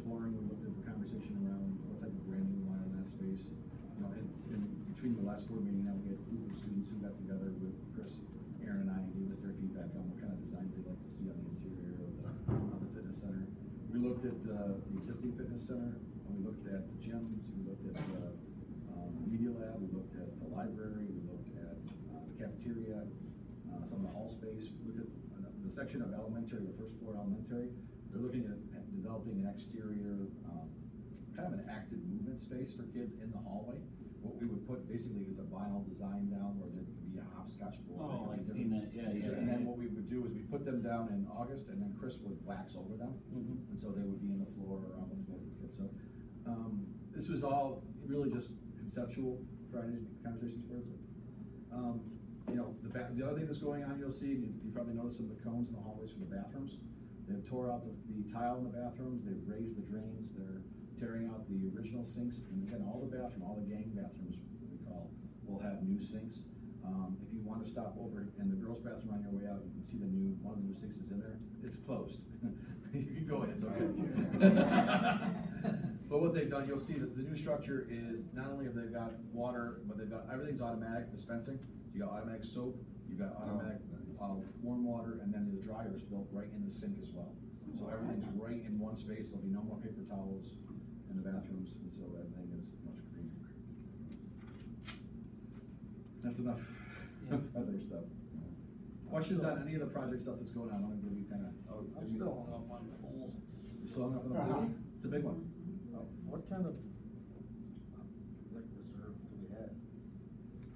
S10: flooring. We looked at the conversation around what type of branding we wanted in that space. You know, in between the last board meeting, now we had a group of students who got together with Chris, Aaron, and I, and gave us their feedback on what kind of designs they'd like to see on the interior of the fitness center. We looked at the existing fitness center, and we looked at the gyms. We looked at the media lab. We looked at the library. We looked at the cafeteria, some of the hall space. We looked at the section of elementary, the first floor elementary. They're looking at developing an exterior, kind of an active movement space for kids in the hallway. What we would put basically is a vinyl design down where there could be a hopscotch board.
S1: Oh, I've seen that, yeah.
S10: And then what we would do is we put them down in August, and then Chris would wax over them. And so they would be in the floor or on the floor with kids. So this was all really just conceptual Friday's conversations were. You know, the other thing that's going on, you'll see, you probably noticed some of the cones in the hallways for the bathrooms. They've tore out the tile in the bathrooms, they've raised the drains, they're tearing out the original sinks, and again, all the gang bathrooms, what we call, will have new sinks. If you want to stop over in the girls' bathroom on your way out, you can see one of the new sinks is in there. It's closed. You can go in, it's okay. But what they've done, you'll see that the new structure is, not only have they got water, but they've got, everything's automatic dispensing. You got automatic soap, you've got automatic warm water, and then the dryer is built right in the sink as well. So everything's right in one space. There'll be no more paper towels in the bathrooms, and so everything is much cleaner. That's enough other stuff. Questions on any of the project stuff that's going on? I'm going to be kind of.
S14: I'm still hung up on the pool.
S10: You're still hung up on the pool? It's a big one.
S14: What kind of reserve do we have?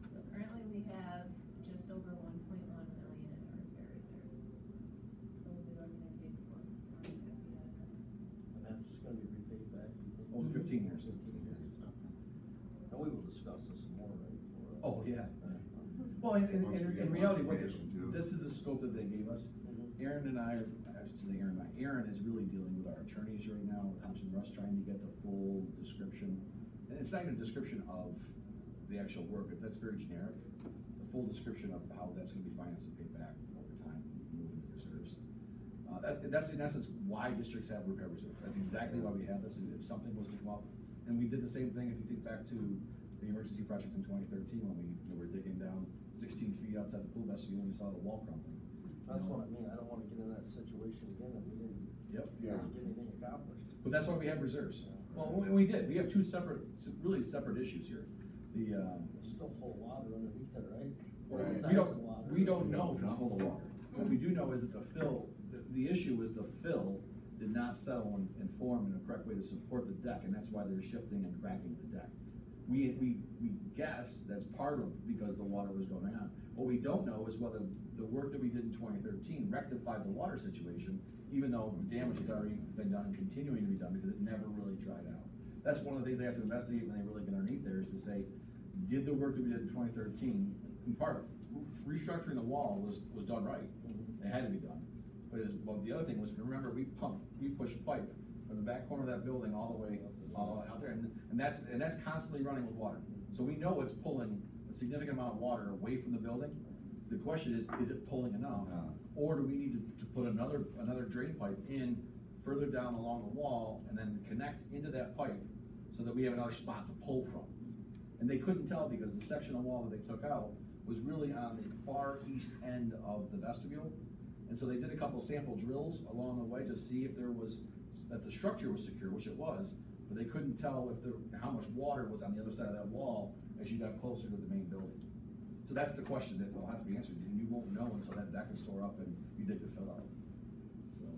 S13: So currently we have just over 1.1 million in our repair reserve. So we'll be looking to pay for
S14: And that's going to be repaid back?
S10: Over 15 years.
S14: 15 years. And we will discuss this some more, right?
S10: Oh, yeah. Well, in reality, this is the scope that they gave us. Aaron and I, Aaron is really dealing with our attorneys right now, with Hunch and Russ, trying to get the full description. And it's not even a description of the actual work, that's very generic. The full description of how that's going to be financed and paid back over time, moving the reserves. That's in essence why districts have repair reserve. That's exactly why we have this. If something was to come up, and we did the same thing, if you think back to the emergency project in 2013 when we were digging down 16 feet outside the pool vestibule and we saw the wall crumbling.
S14: That's what I mean. I don't want to get in that situation again and we didn't get anything accomplished.
S10: But that's why we have reserves. Well, we did. We have two really separate issues here.
S14: It's still full of water underneath it, right?
S10: We don't know if it's full of water. What we do know is that the issue is the fill did not settle and form in the correct way to support the deck, and that's why they're shifting and cracking the deck. We guess that's part of because the water was going on. What we don't know is whether the work that we did in 2013 rectified the water situation, even though the damage has already been done and continuing to be done because it never really dried out. That's one of the things they have to investigate when they really get underneath there is to say, did the work that we did in 2013 in part, restructuring the wall was done right. It had to be done. But the other thing was, remember, we pushed pipe from the back corner of that building all the way out there, and that's constantly running with water. So we know it's pulling a significant amount of water away from the building. The question is it pulling enough? Or do we need to put another drain pipe in further down along the wall and then connect into that pipe so that we have another spot to pull from? And they couldn't tell because the section of wall that they took out was really on the far east end of the vestibule. And so they did a couple sample drills along the way to see if that the structure was secure, which it was, but they couldn't tell how much water was on the other side of that wall as you got closer to the main building. So that's the question that will have to be answered, and you won't know until that can store up and you dig the fill out. So.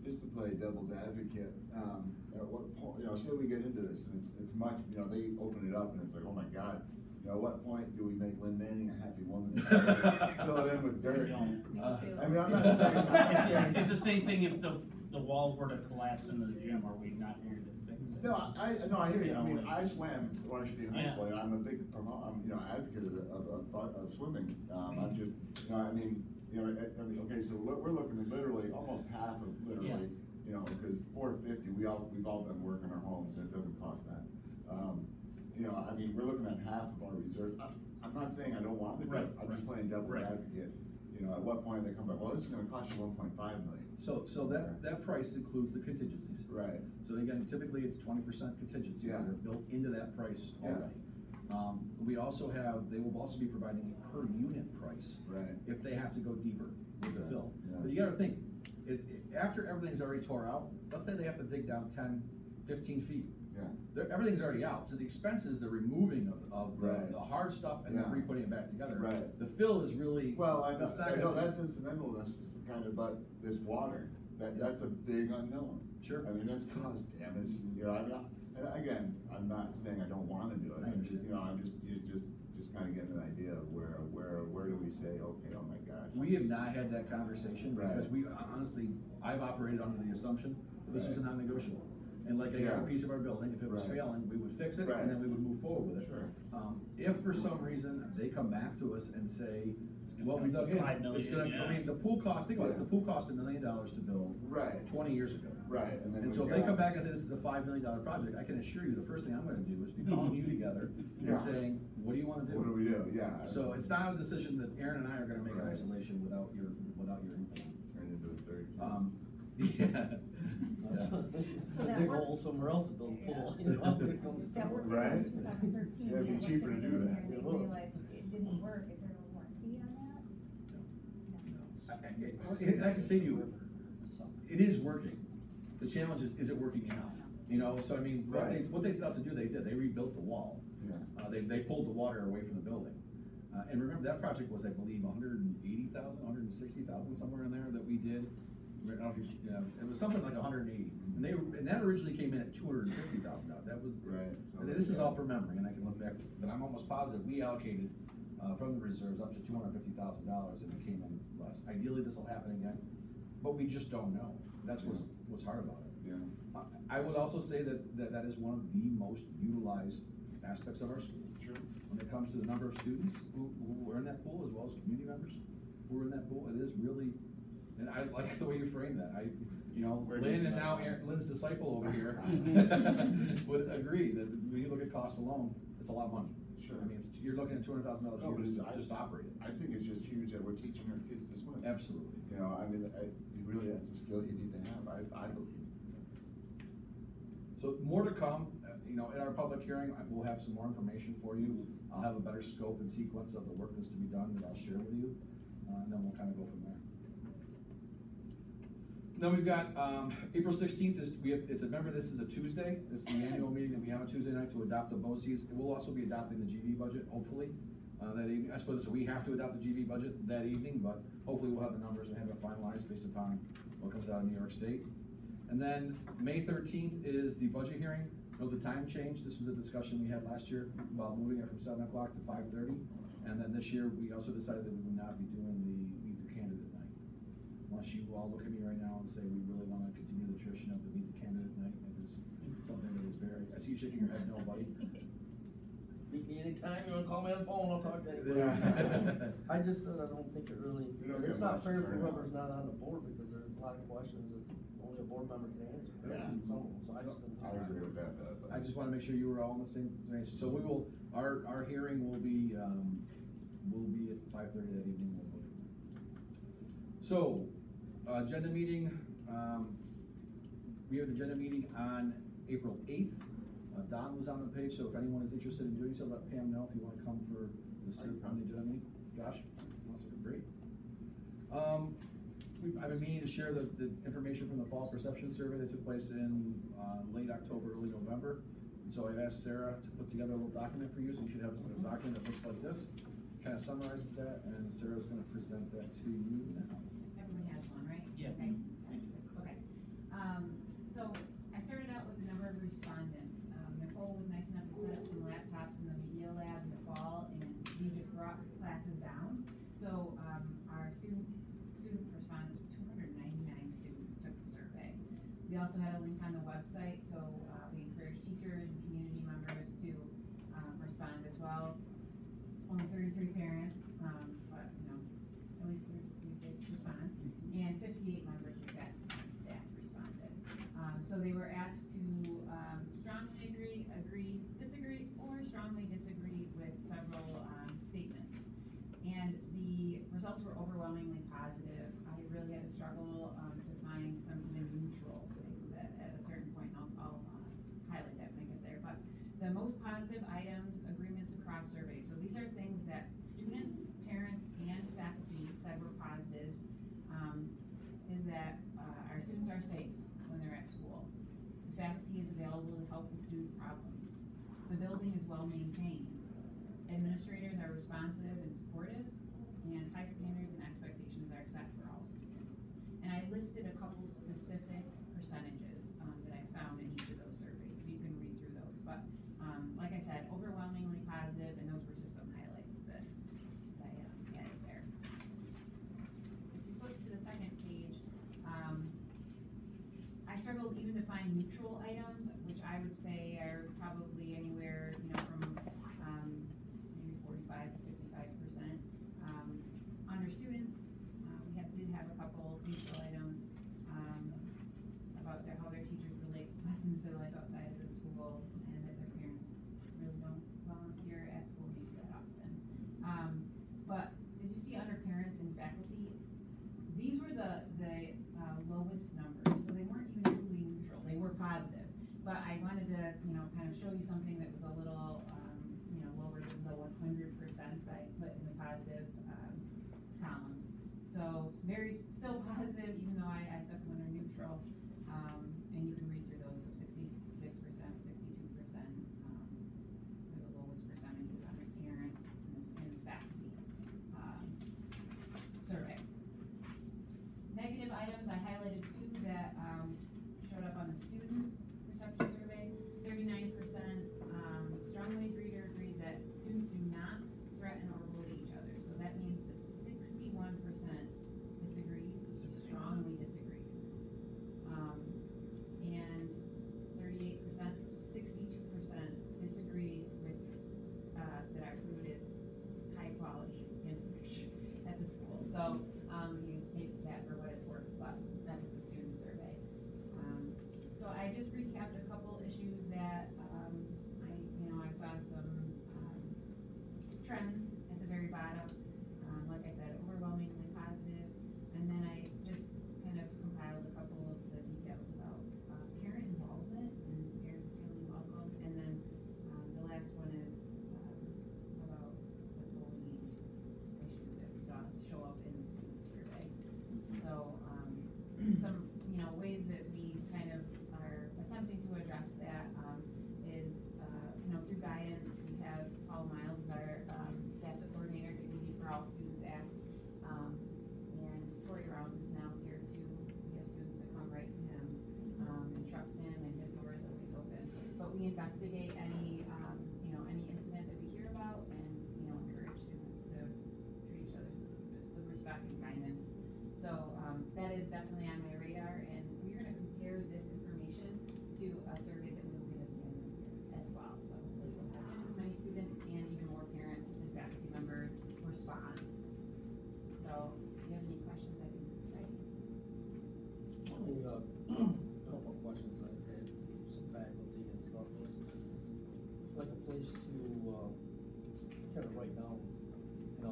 S11: Just to play devil's advocate, at what point, say we get into this, and it's much, they open it up and it's like, oh my God, at what point do we make Lynn Manning a happy woman? Fill it in with dirt. I mean, I'm not saying.
S1: It's the same thing if the wall were to collapse in the gym, are we not here to fix it?
S11: No, I hear you. I mean, I swam at Orange Street High School, and I'm a big advocate of swimming. I'm just, okay, so we're looking at literally almost half of literally, because $450, we've all been working our homes, and it doesn't cost that. We're looking at half of our reserves. I'm not saying I don't want to do it. I'm just playing devil's advocate. At what point they come back, well, this is going to cost you $1.5 million.
S10: So that price includes the contingencies.
S11: Right.
S10: So again, typically it's 20% contingencies that are built into that price already. They will also be providing a per unit price if they have to go deeper with the fill. But you got to think, after everything's already tore out, let's say they have to dig down 10, 15 feet. Everything's already out, so the expenses, the removing of the hard stuff and then re-putting it back together. The fill is really
S11: that's incidental. That's just kind of, but this water, that's a big unknown.
S10: Sure.
S11: I mean, that's caused damage. Again, I'm not saying I don't want to do it. I'm just kind of getting an idea of where do we say, okay, oh my gosh.
S10: We have not had that conversation because we honestly, I've operated under the assumption that this was a non-negotiable. And like any other piece of our building, if it was failing, we would fix it and then we would move forward with it. If for some reason they come back to us and say, well, we dug in, the pool cost, think about it, the pool cost $1 million to build 20 years ago. And so if they come back and say this is a $5 million project, I can assure you the first thing I'm going to do is be calling you together and saying, what do you want to do?
S11: What do we do?
S10: So it's not a decision that Aaron and I are going to make in isolation without your input.
S11: Turn into a third.
S14: So that big hole somewhere else to build a pool.
S15: That worked
S11: Right?
S15: in 2013.
S11: It'd be cheaper to do that.
S15: And they realized it didn't work. Is there a warranty on that?
S10: I can say to you, it is working. The challenge is it working enough? So I mean, what they set out to do, they did. They rebuilt the wall. They pulled the water away from the building. And remember, that project was, I believe, 180,000, 160,000, somewhere in there that we did. I don't know if it was something like 180, and that originally came in at $250,000. That was This is all from memory, and I can look back, but I'm almost positive we allocated from the reserves up to $250,000, and it came in less. Ideally, this will happen again, but we just don't know. That's what's hard about it. I would also say that is one of the most utilized aspects of our school. When it comes to the number of students who are in that pool, as well as community members who are in that pool, it is really. And I like the way you frame that. Lynn and now Lynn's disciple over here would agree that when you look at cost alone, it's a lot of money.
S11: Sure.
S10: I mean, you're looking at $200,000 just to operate it.
S11: I think it's just huge that we're teaching our kids to swim.
S10: Absolutely.
S11: Really, that's a skill you need to have, I believe.
S10: So more to come. In our public hearing, we'll have some more information for you. I'll have a better scope and sequence of the work that's to be done that I'll share with you, and then we'll kind of go from there. Then we've got April 16th. Remember, this is a Tuesday. It's the annual meeting that we have on Tuesday night to adopt the BOCES. We'll also be adopting the GV budget, hopefully, that evening. I suppose we have to adopt the GV budget that evening, but hopefully we'll have the numbers and have it finalized based upon what comes out of New York State. And then May 13th is the budget hearing. The time change. This was a discussion we had last year about moving it from 7 o'clock to 5:30. And then this year we also decided that we would not be doing the Meet the Candidate night. Unless you all look at me right now and say we really want to continue the tradition of the Meet the Candidate night. It is something that is very, I see you shaking your head, no, buddy.
S16: need me anytime, you wanna call me on the phone, I'll talk to you.
S10: Yeah.
S16: I just, I don't think it really,
S11: You don't
S16: it's
S11: get
S16: not
S11: much
S16: fair for
S11: turnout.
S16: whoever's not on the board, because there's a lot of questions that only a board member can answer.
S10: Yeah.
S16: So I just didn't.
S11: I agree with that, but.
S10: I just wanna make sure you were all on the same page. So we will, our hearing will be at 5:30 that evening. We'll go from there. So, agenda meeting, we have an agenda meeting on April 8th. Don was on the page, so if anyone is interested in doing so, let Pam know if you wanna come for the seat on the agenda meeting. Josh? Also great. I've been meaning to share the information from the fall perception survey that took place in late October, early November. And so I've asked Sarah to put together a little document for you, so you should have a document that looks like this. Kind of summarizes that, and Sarah's gonna present that to you now.
S15: Everyone has one, right?
S1: Yeah.
S15: Okay. Okay. So I started out with the number of respondents. Nicole was nice enough to set up some laptops in the media lab in the fall, and we just brought classes down. So our student responded, 299 students took the survey. We also had a link on the website, so we encourage teachers and community members to respond as well. Only 33 parents, but at least three kids respond, and 58 members of faculty and staff responded. So they were asked to strongly agree, disagree, or strongly disagree with several statements. And the results were overwhelmingly positive. I really had to struggle to find some even neutral things at a certain point. I'll highlight that when I get there. But the most positive items, agreements across surveys. So these are things that students, parents, and faculty said were positive, is that our students are safe when they're at school. The faculty is available to help with student problems. The building is well maintained. Administrators are responsive and supportive, and high standards and expectations are set for all students. And I listed a couple specific percentages that I found in each of those surveys, so you can read through those. But like I said, overwhelmingly positive, and those were just some highlights that I added there. If you flip to the second page, I struggled even to find neutral items, which I would say are probably anywhere, from maybe 45 to 55%. Under students, we did have a couple neutral items about how their teachers relate lessons to life outside of the school, and that their parents really don't volunteer at school maybe that often. But as you see under parents and faculty, these were the lowest numbers, so they weren't even truly neutral. They were positive, but I wanted to kind of show you something that was a little lower than the 100% I put in the positive columns. So still positive, even though I stuck them under neutral, and you can read through those. So 66%, 62%, were the lowest percentages under parents and faculty survey. Negative items, I highlighted two that showed up on the student perception survey. 39% strongly agreed or agreed that students do not threaten or bully each other. So that means that 61% disagree, strongly disagree. And 38%, so 62% disagree with that our food is high quality and fresh at the school. So you take that for what it's worth, but that was the student survey. So I just recapped a couple issues that I saw some trends at the very bottom. Like I said, overwhelmingly positive, and then I just kind of compiled a couple of the details about parent involvement and parents feeling welcome, and then the last one is about the bullying issue that we saw show up in the student survey. So some ways that we kind of are attempting to address that is through guidance. We have Paul Miles as our DASA coordinator, Dignity for All Students Act, and Corey Round is now here too. We have students that come right to him and trust him, and his door is always open. But we investigate any any incident that we hear about, and encourage students to treat each other with respect and kindness. So that is definitely on my radar, and we're going to compare this information to a survey that we will get at the end of the year as well. So we'll have just as many students and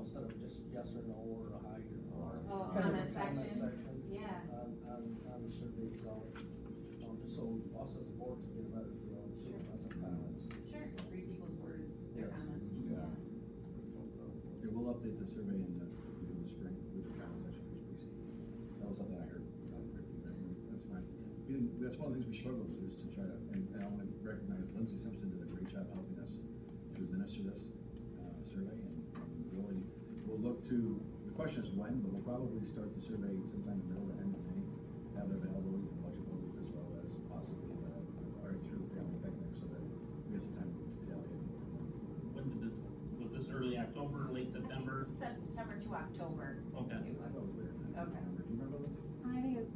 S16: instead of just yes or no or a high or.
S17: Oh,
S16: kind of a
S17: comment section. Yeah.
S16: On the survey, so, just so us as a board can get a better feel too, on some comments.
S17: Sure, read people's words, their
S16: Yes.
S17: comments.
S11: Yeah.
S10: Okay, we'll update the survey in the spring with the comment section for PC. That was something I heard. That's fine. That's one of the things we struggled with, is to try to, and I want to recognize Lindsay Simpson did a great job helping us to administer this survey, and really, we'll look to, the question is when, but we'll probably start the survey sometime in the middle to end of May, have it available, we can budget both, as well as possibly already through the family picnic, so that we have some time to tally it.
S1: When did this, was this early October, late September?
S17: September to October.
S1: Okay.
S17: It
S10: I thought it was there.
S17: Okay.
S10: Do you remember, Lindsay?
S4: I think it was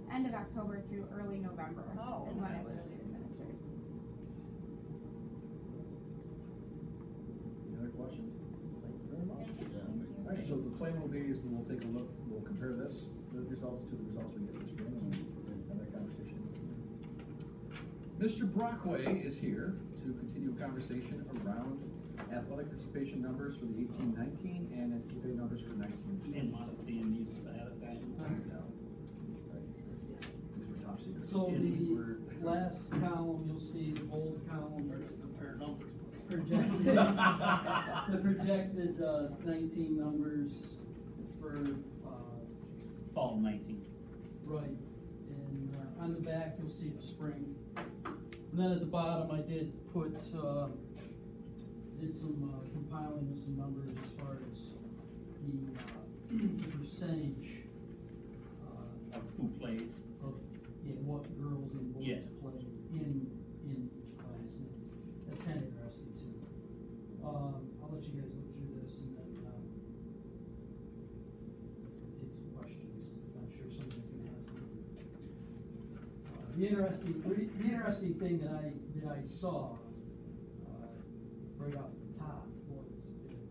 S4: end of October through early November
S17: Oh,
S4: is when
S17: okay.
S4: it was administered.
S10: Any other questions? Thank you very much.
S17: Thank you.
S10: All right, so the plan will be is we'll take a look, we'll compare this, the results to the results we get this spring, and have that conversation. Mr. Brockway is here to continue a conversation around athletic participation numbers for the 18-19 and anticipated numbers for 19.
S1: And want to see in these at a time.
S10: These were top secret.
S14: So the last column, you'll see the bold column,
S1: Compare numbers.
S14: projected, the projected, 19 numbers for,
S1: Fall 19.
S14: right. And, on the back, you'll see the spring. And then at the bottom, I did put, did some, compiling of some numbers as far as the percentage,
S1: Of who plays.
S14: of, what girls and boys
S1: Yeah.
S14: play in each class, and that's kind of interesting too. I'll let you guys look through this and then, take some questions. I'm sure somebody's gonna have some. The interesting thing that I saw, right off the top was that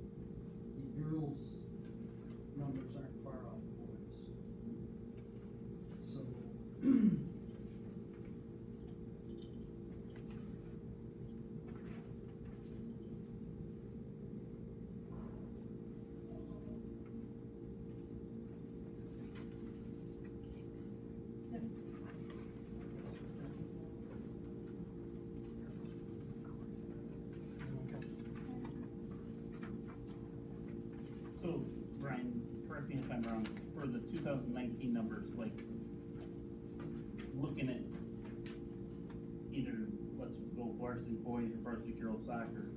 S14: the girls' numbers aren't far off the boys. So,
S1: So, Brian, correct me if I'm wrong, for the 2019 numbers, like, looking at either, let's go varsity boys or varsity girls soccer,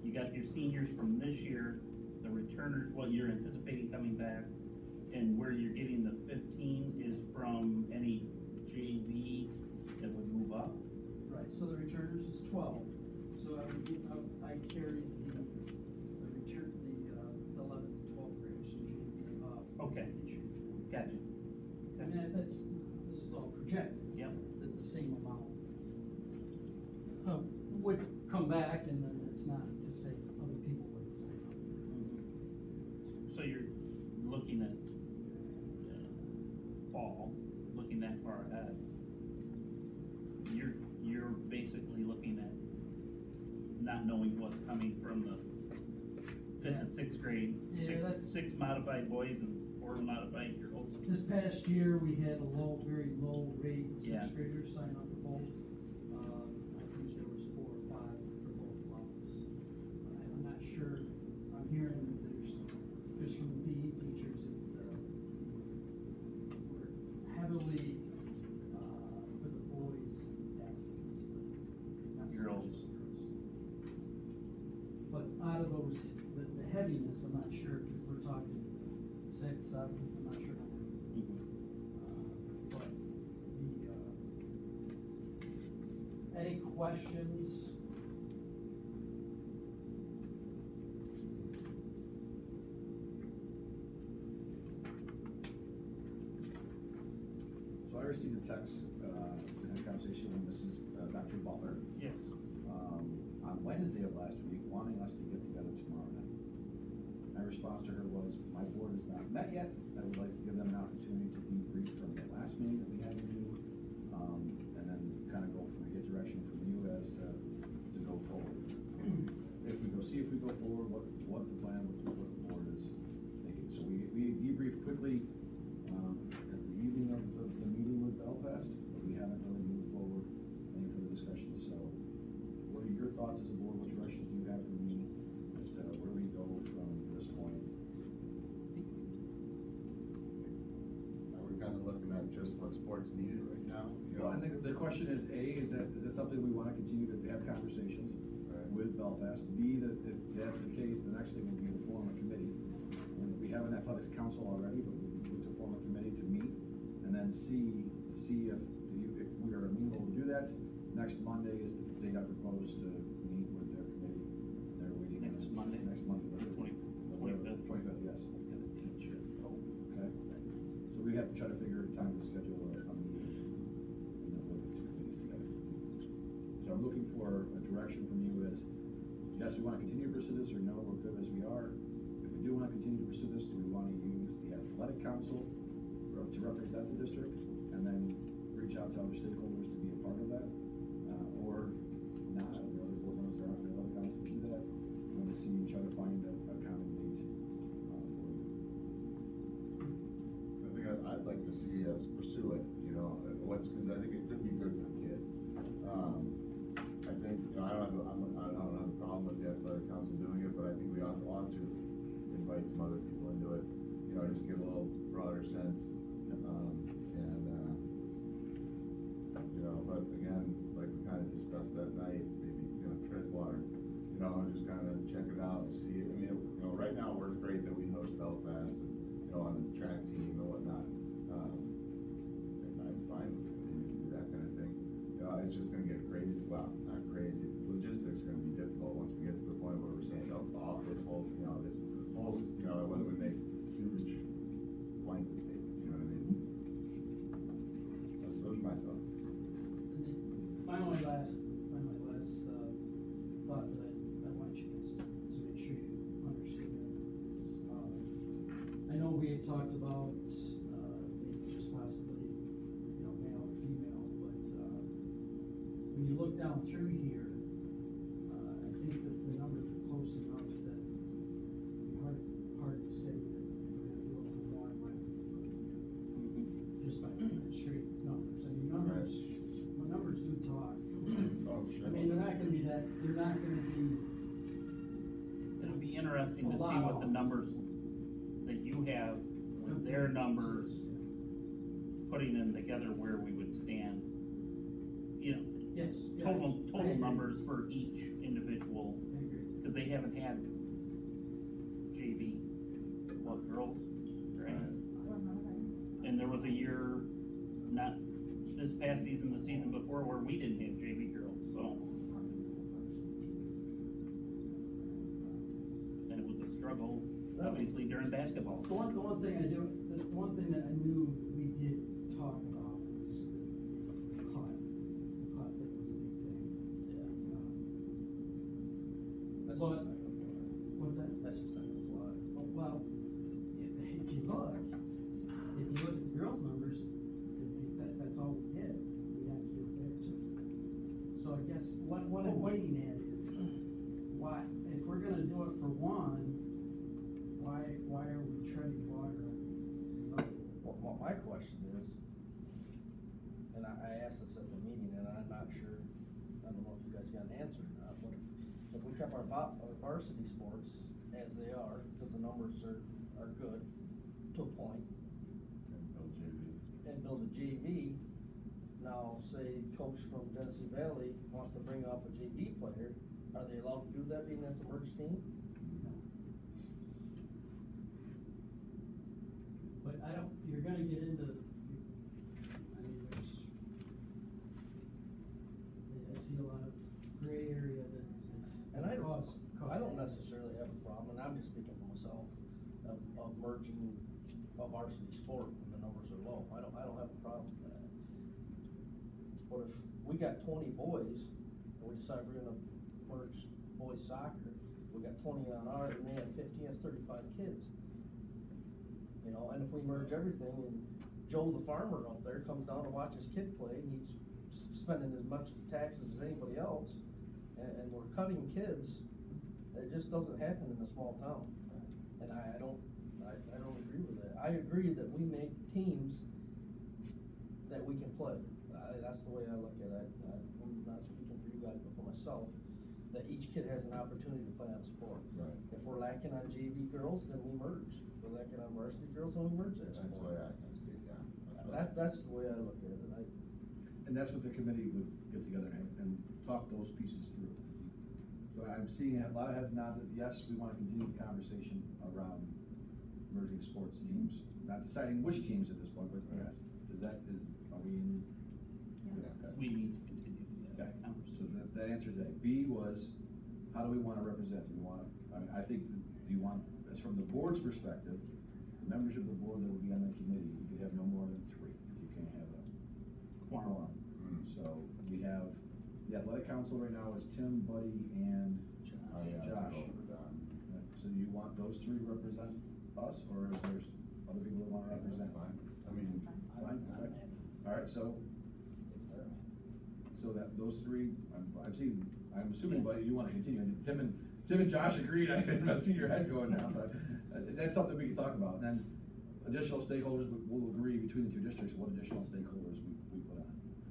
S1: you got your seniors from this year, the returners, what you're anticipating coming back, and where you're getting the 15 is from any JV that would move up?
S14: right, so the returners is 12. So I carried the return, the 11th and 12th graders from JV up.
S1: Okay.
S14: Each year 20.
S1: Gotcha.
S14: And this is all projected.
S1: Yep.
S14: That the same amount would come back, and then it's not to say other people wouldn't say.
S1: So you're looking at fall, looking that far ahead. You're basically looking at not knowing what's coming from the fifth and sixth grade,
S14: Yeah,
S1: six modified boys and 4 modified girls.
S14: This past year, we had a very low rate of
S1: Yeah.
S14: sixth graders sign up for both. I think there was 4 or 5 for both levels. I'm not sure, I'm hearing that there's from the PE teachers that, we're heavily, for the boys athletes, but not so much
S1: Girls.
S14: for girls. But out of those, the heaviness, I'm not sure if we're talking 6, 7, I'm not sure. But any questions?
S10: So I received a text, in a conversation with Mrs. Dr. Butler.
S1: Yes.
S10: On Wednesday of last week, wanting us to get together tomorrow night. My response to her was, my board is not met yet. I would like to give them an opportunity to debrief from the last meeting that we had with you, and then kind of get direction from you as to go forward. If we go forward, what the plan, what the board is thoughts as a board, what directions do you have for me as to where we go from this point?
S11: Are we kind of looking at just what sports needed right now?
S10: Well, I think the question is, A, is that something we wanna continue to have conversations with Belfast? B, that if that's the case, the next thing would be to form a committee. And we have an athletics council already, but we need to form a committee to meet. And then C, see if we are amenable to do that. Next Monday is the date I propose to meet with their committee. They're waiting.
S1: Next Monday?
S10: Next Monday.
S1: The 25th?
S10: 25th, yes.
S1: Gonna teach it.
S10: Oh, okay. So we have to try to figure time to schedule a meeting. And then we'll get two committees together. So I'm looking for a direction from you as, yes, we want to continue to pursue this, or no, we're good as we are. If we do want to continue to pursue this, do we want to use the athletic council to represent the district, and then reach out to other stakeholders to be a part of that? Or not, the other board members are on the athletic council to do that. We want to see, try to find a common date for it.
S11: I think I'd like to see us pursue it, because I think it could be good for the kids. I think, I don't have a problem with the athletic council doing it, but I think we ought to invite some other people into it, just get a little broader sense. But again, like we kind of discussed that night, maybe, tread water, just kind of check it out and see. I mean, right now it works great that we host Belfast and, on the track team and whatnot. And I'm fine with continuing to do that kind of thing. It's just gonna get crazy. Well, not crazy. Logistics are gonna be difficult once we get to the point where we're saying, this whole, whether we make huge blanket statements, you know what I mean? Those are my thoughts.
S14: Finally, last thought that I want you guys to make sure you understand is, I know we had talked about, maybe just possibly, male or female, but, when you look down through here, I think that the numbers are close enough that it'd be hard to say that if we're gonna do it for one, just by straight numbers. I mean, numbers do talk.
S11: Oh, sure.
S14: I mean, they're not gonna be.
S1: It'll be interesting to see what the numbers that you have with their numbers, putting them together where we would stand.
S14: Yes.
S1: Total numbers for each individual, because they haven't had JV, girls, right? And there was a year, not this past season, the season before, where we didn't have JV girls, so. And it was a struggle, obviously, during basketball.
S14: The one thing that I knew we did talk about was the clock. The clock thing was a big thing. Yeah.
S16: That's
S14: But,
S16: just not gonna fly.
S14: what's that?
S16: That's just not gonna fly.
S14: Well, if you look at the girls' numbers, that's all we did. We have to do it there too. So I guess what I'm waiting at is, why, if we're gonna do it for one, why are we treading water on the other?
S16: Well, my question is, and I asked this at the meeting, and I'm not sure, I don't know if you guys got an answer or not, but if we kept our varsity sports as they are, because the numbers are good to a point, and build a JV, now say coach from Genesee Valley wants to bring up a JV player, are they allowed to do that being that's a merged team?
S14: But you're gonna get into, I see a lot of gray area that's
S16: And I don't necessarily have a problem, and I'm just speaking for myself, of merging a varsity sport when the numbers are low. I don't have a problem with that. But if we got 20 boys, and we decide we're gonna merge boys soccer, we got 20 on ours, and they have 50, that's 35 kids. And if we merge everything, and Joe the farmer out there comes down to watch his kid play, and he's spending as much taxes as anybody else, and we're cutting kids, it just doesn't happen in a small town. And I don't agree with that. I agree that we make teams that we can play. That's the way I look at it. I'm not speaking for you guys, but for myself. that each kid has an opportunity to play on a sport.
S11: Right.
S16: If we're lacking on JV girls, then we merge. If we're lacking on varsity girls, then we merge that
S11: That's the
S16: sport.
S11: way I can see it, yeah.
S16: That's the way I look at it,
S10: And that's what the committee would get together and talk those pieces through. So I'm seeing a lot of heads nod that yes, we wanna continue the conversation around merging sports teams. Not deciding which teams at this point, but yes, are we in?
S1: We need to continue
S10: Okay,
S1: that conversation.
S10: so that answers A. B was, how do we wanna represent? Do we wanna, I think, do you want, as from the board's perspective, the members of the board that would be on the committee, you could have no more than 3. You can't have a quorum. So we have, the athletic council right now is Tim, Buddy, and Josh. So do you want those 3 to represent us, or is there other people that wanna represent?
S11: Fine. I mean,
S10: Fine, okay. All right, so that those 3, I'm assuming, Buddy, you wanna continue. And Tim and Josh agreed. I see your head going now, so that's something we can talk about. And then additional stakeholders will agree between the 2 districts what additional stakeholders we put on.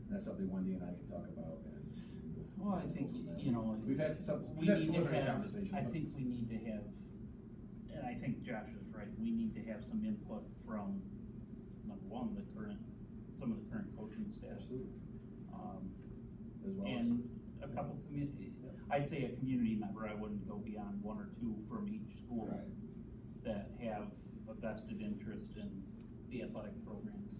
S10: And that's something Wendy and I can talk about.
S1: Well, I think, you know,
S10: we've had preliminary conversations.
S1: I think we need to have, and I think Josh is right, we need to have some input from, number 1, some of the current coaching staff.
S10: Absolutely. As well
S1: and a couple I'd say a community member. I wouldn't go beyond 1 or 2 from each school that have a vested interest in the athletic programs.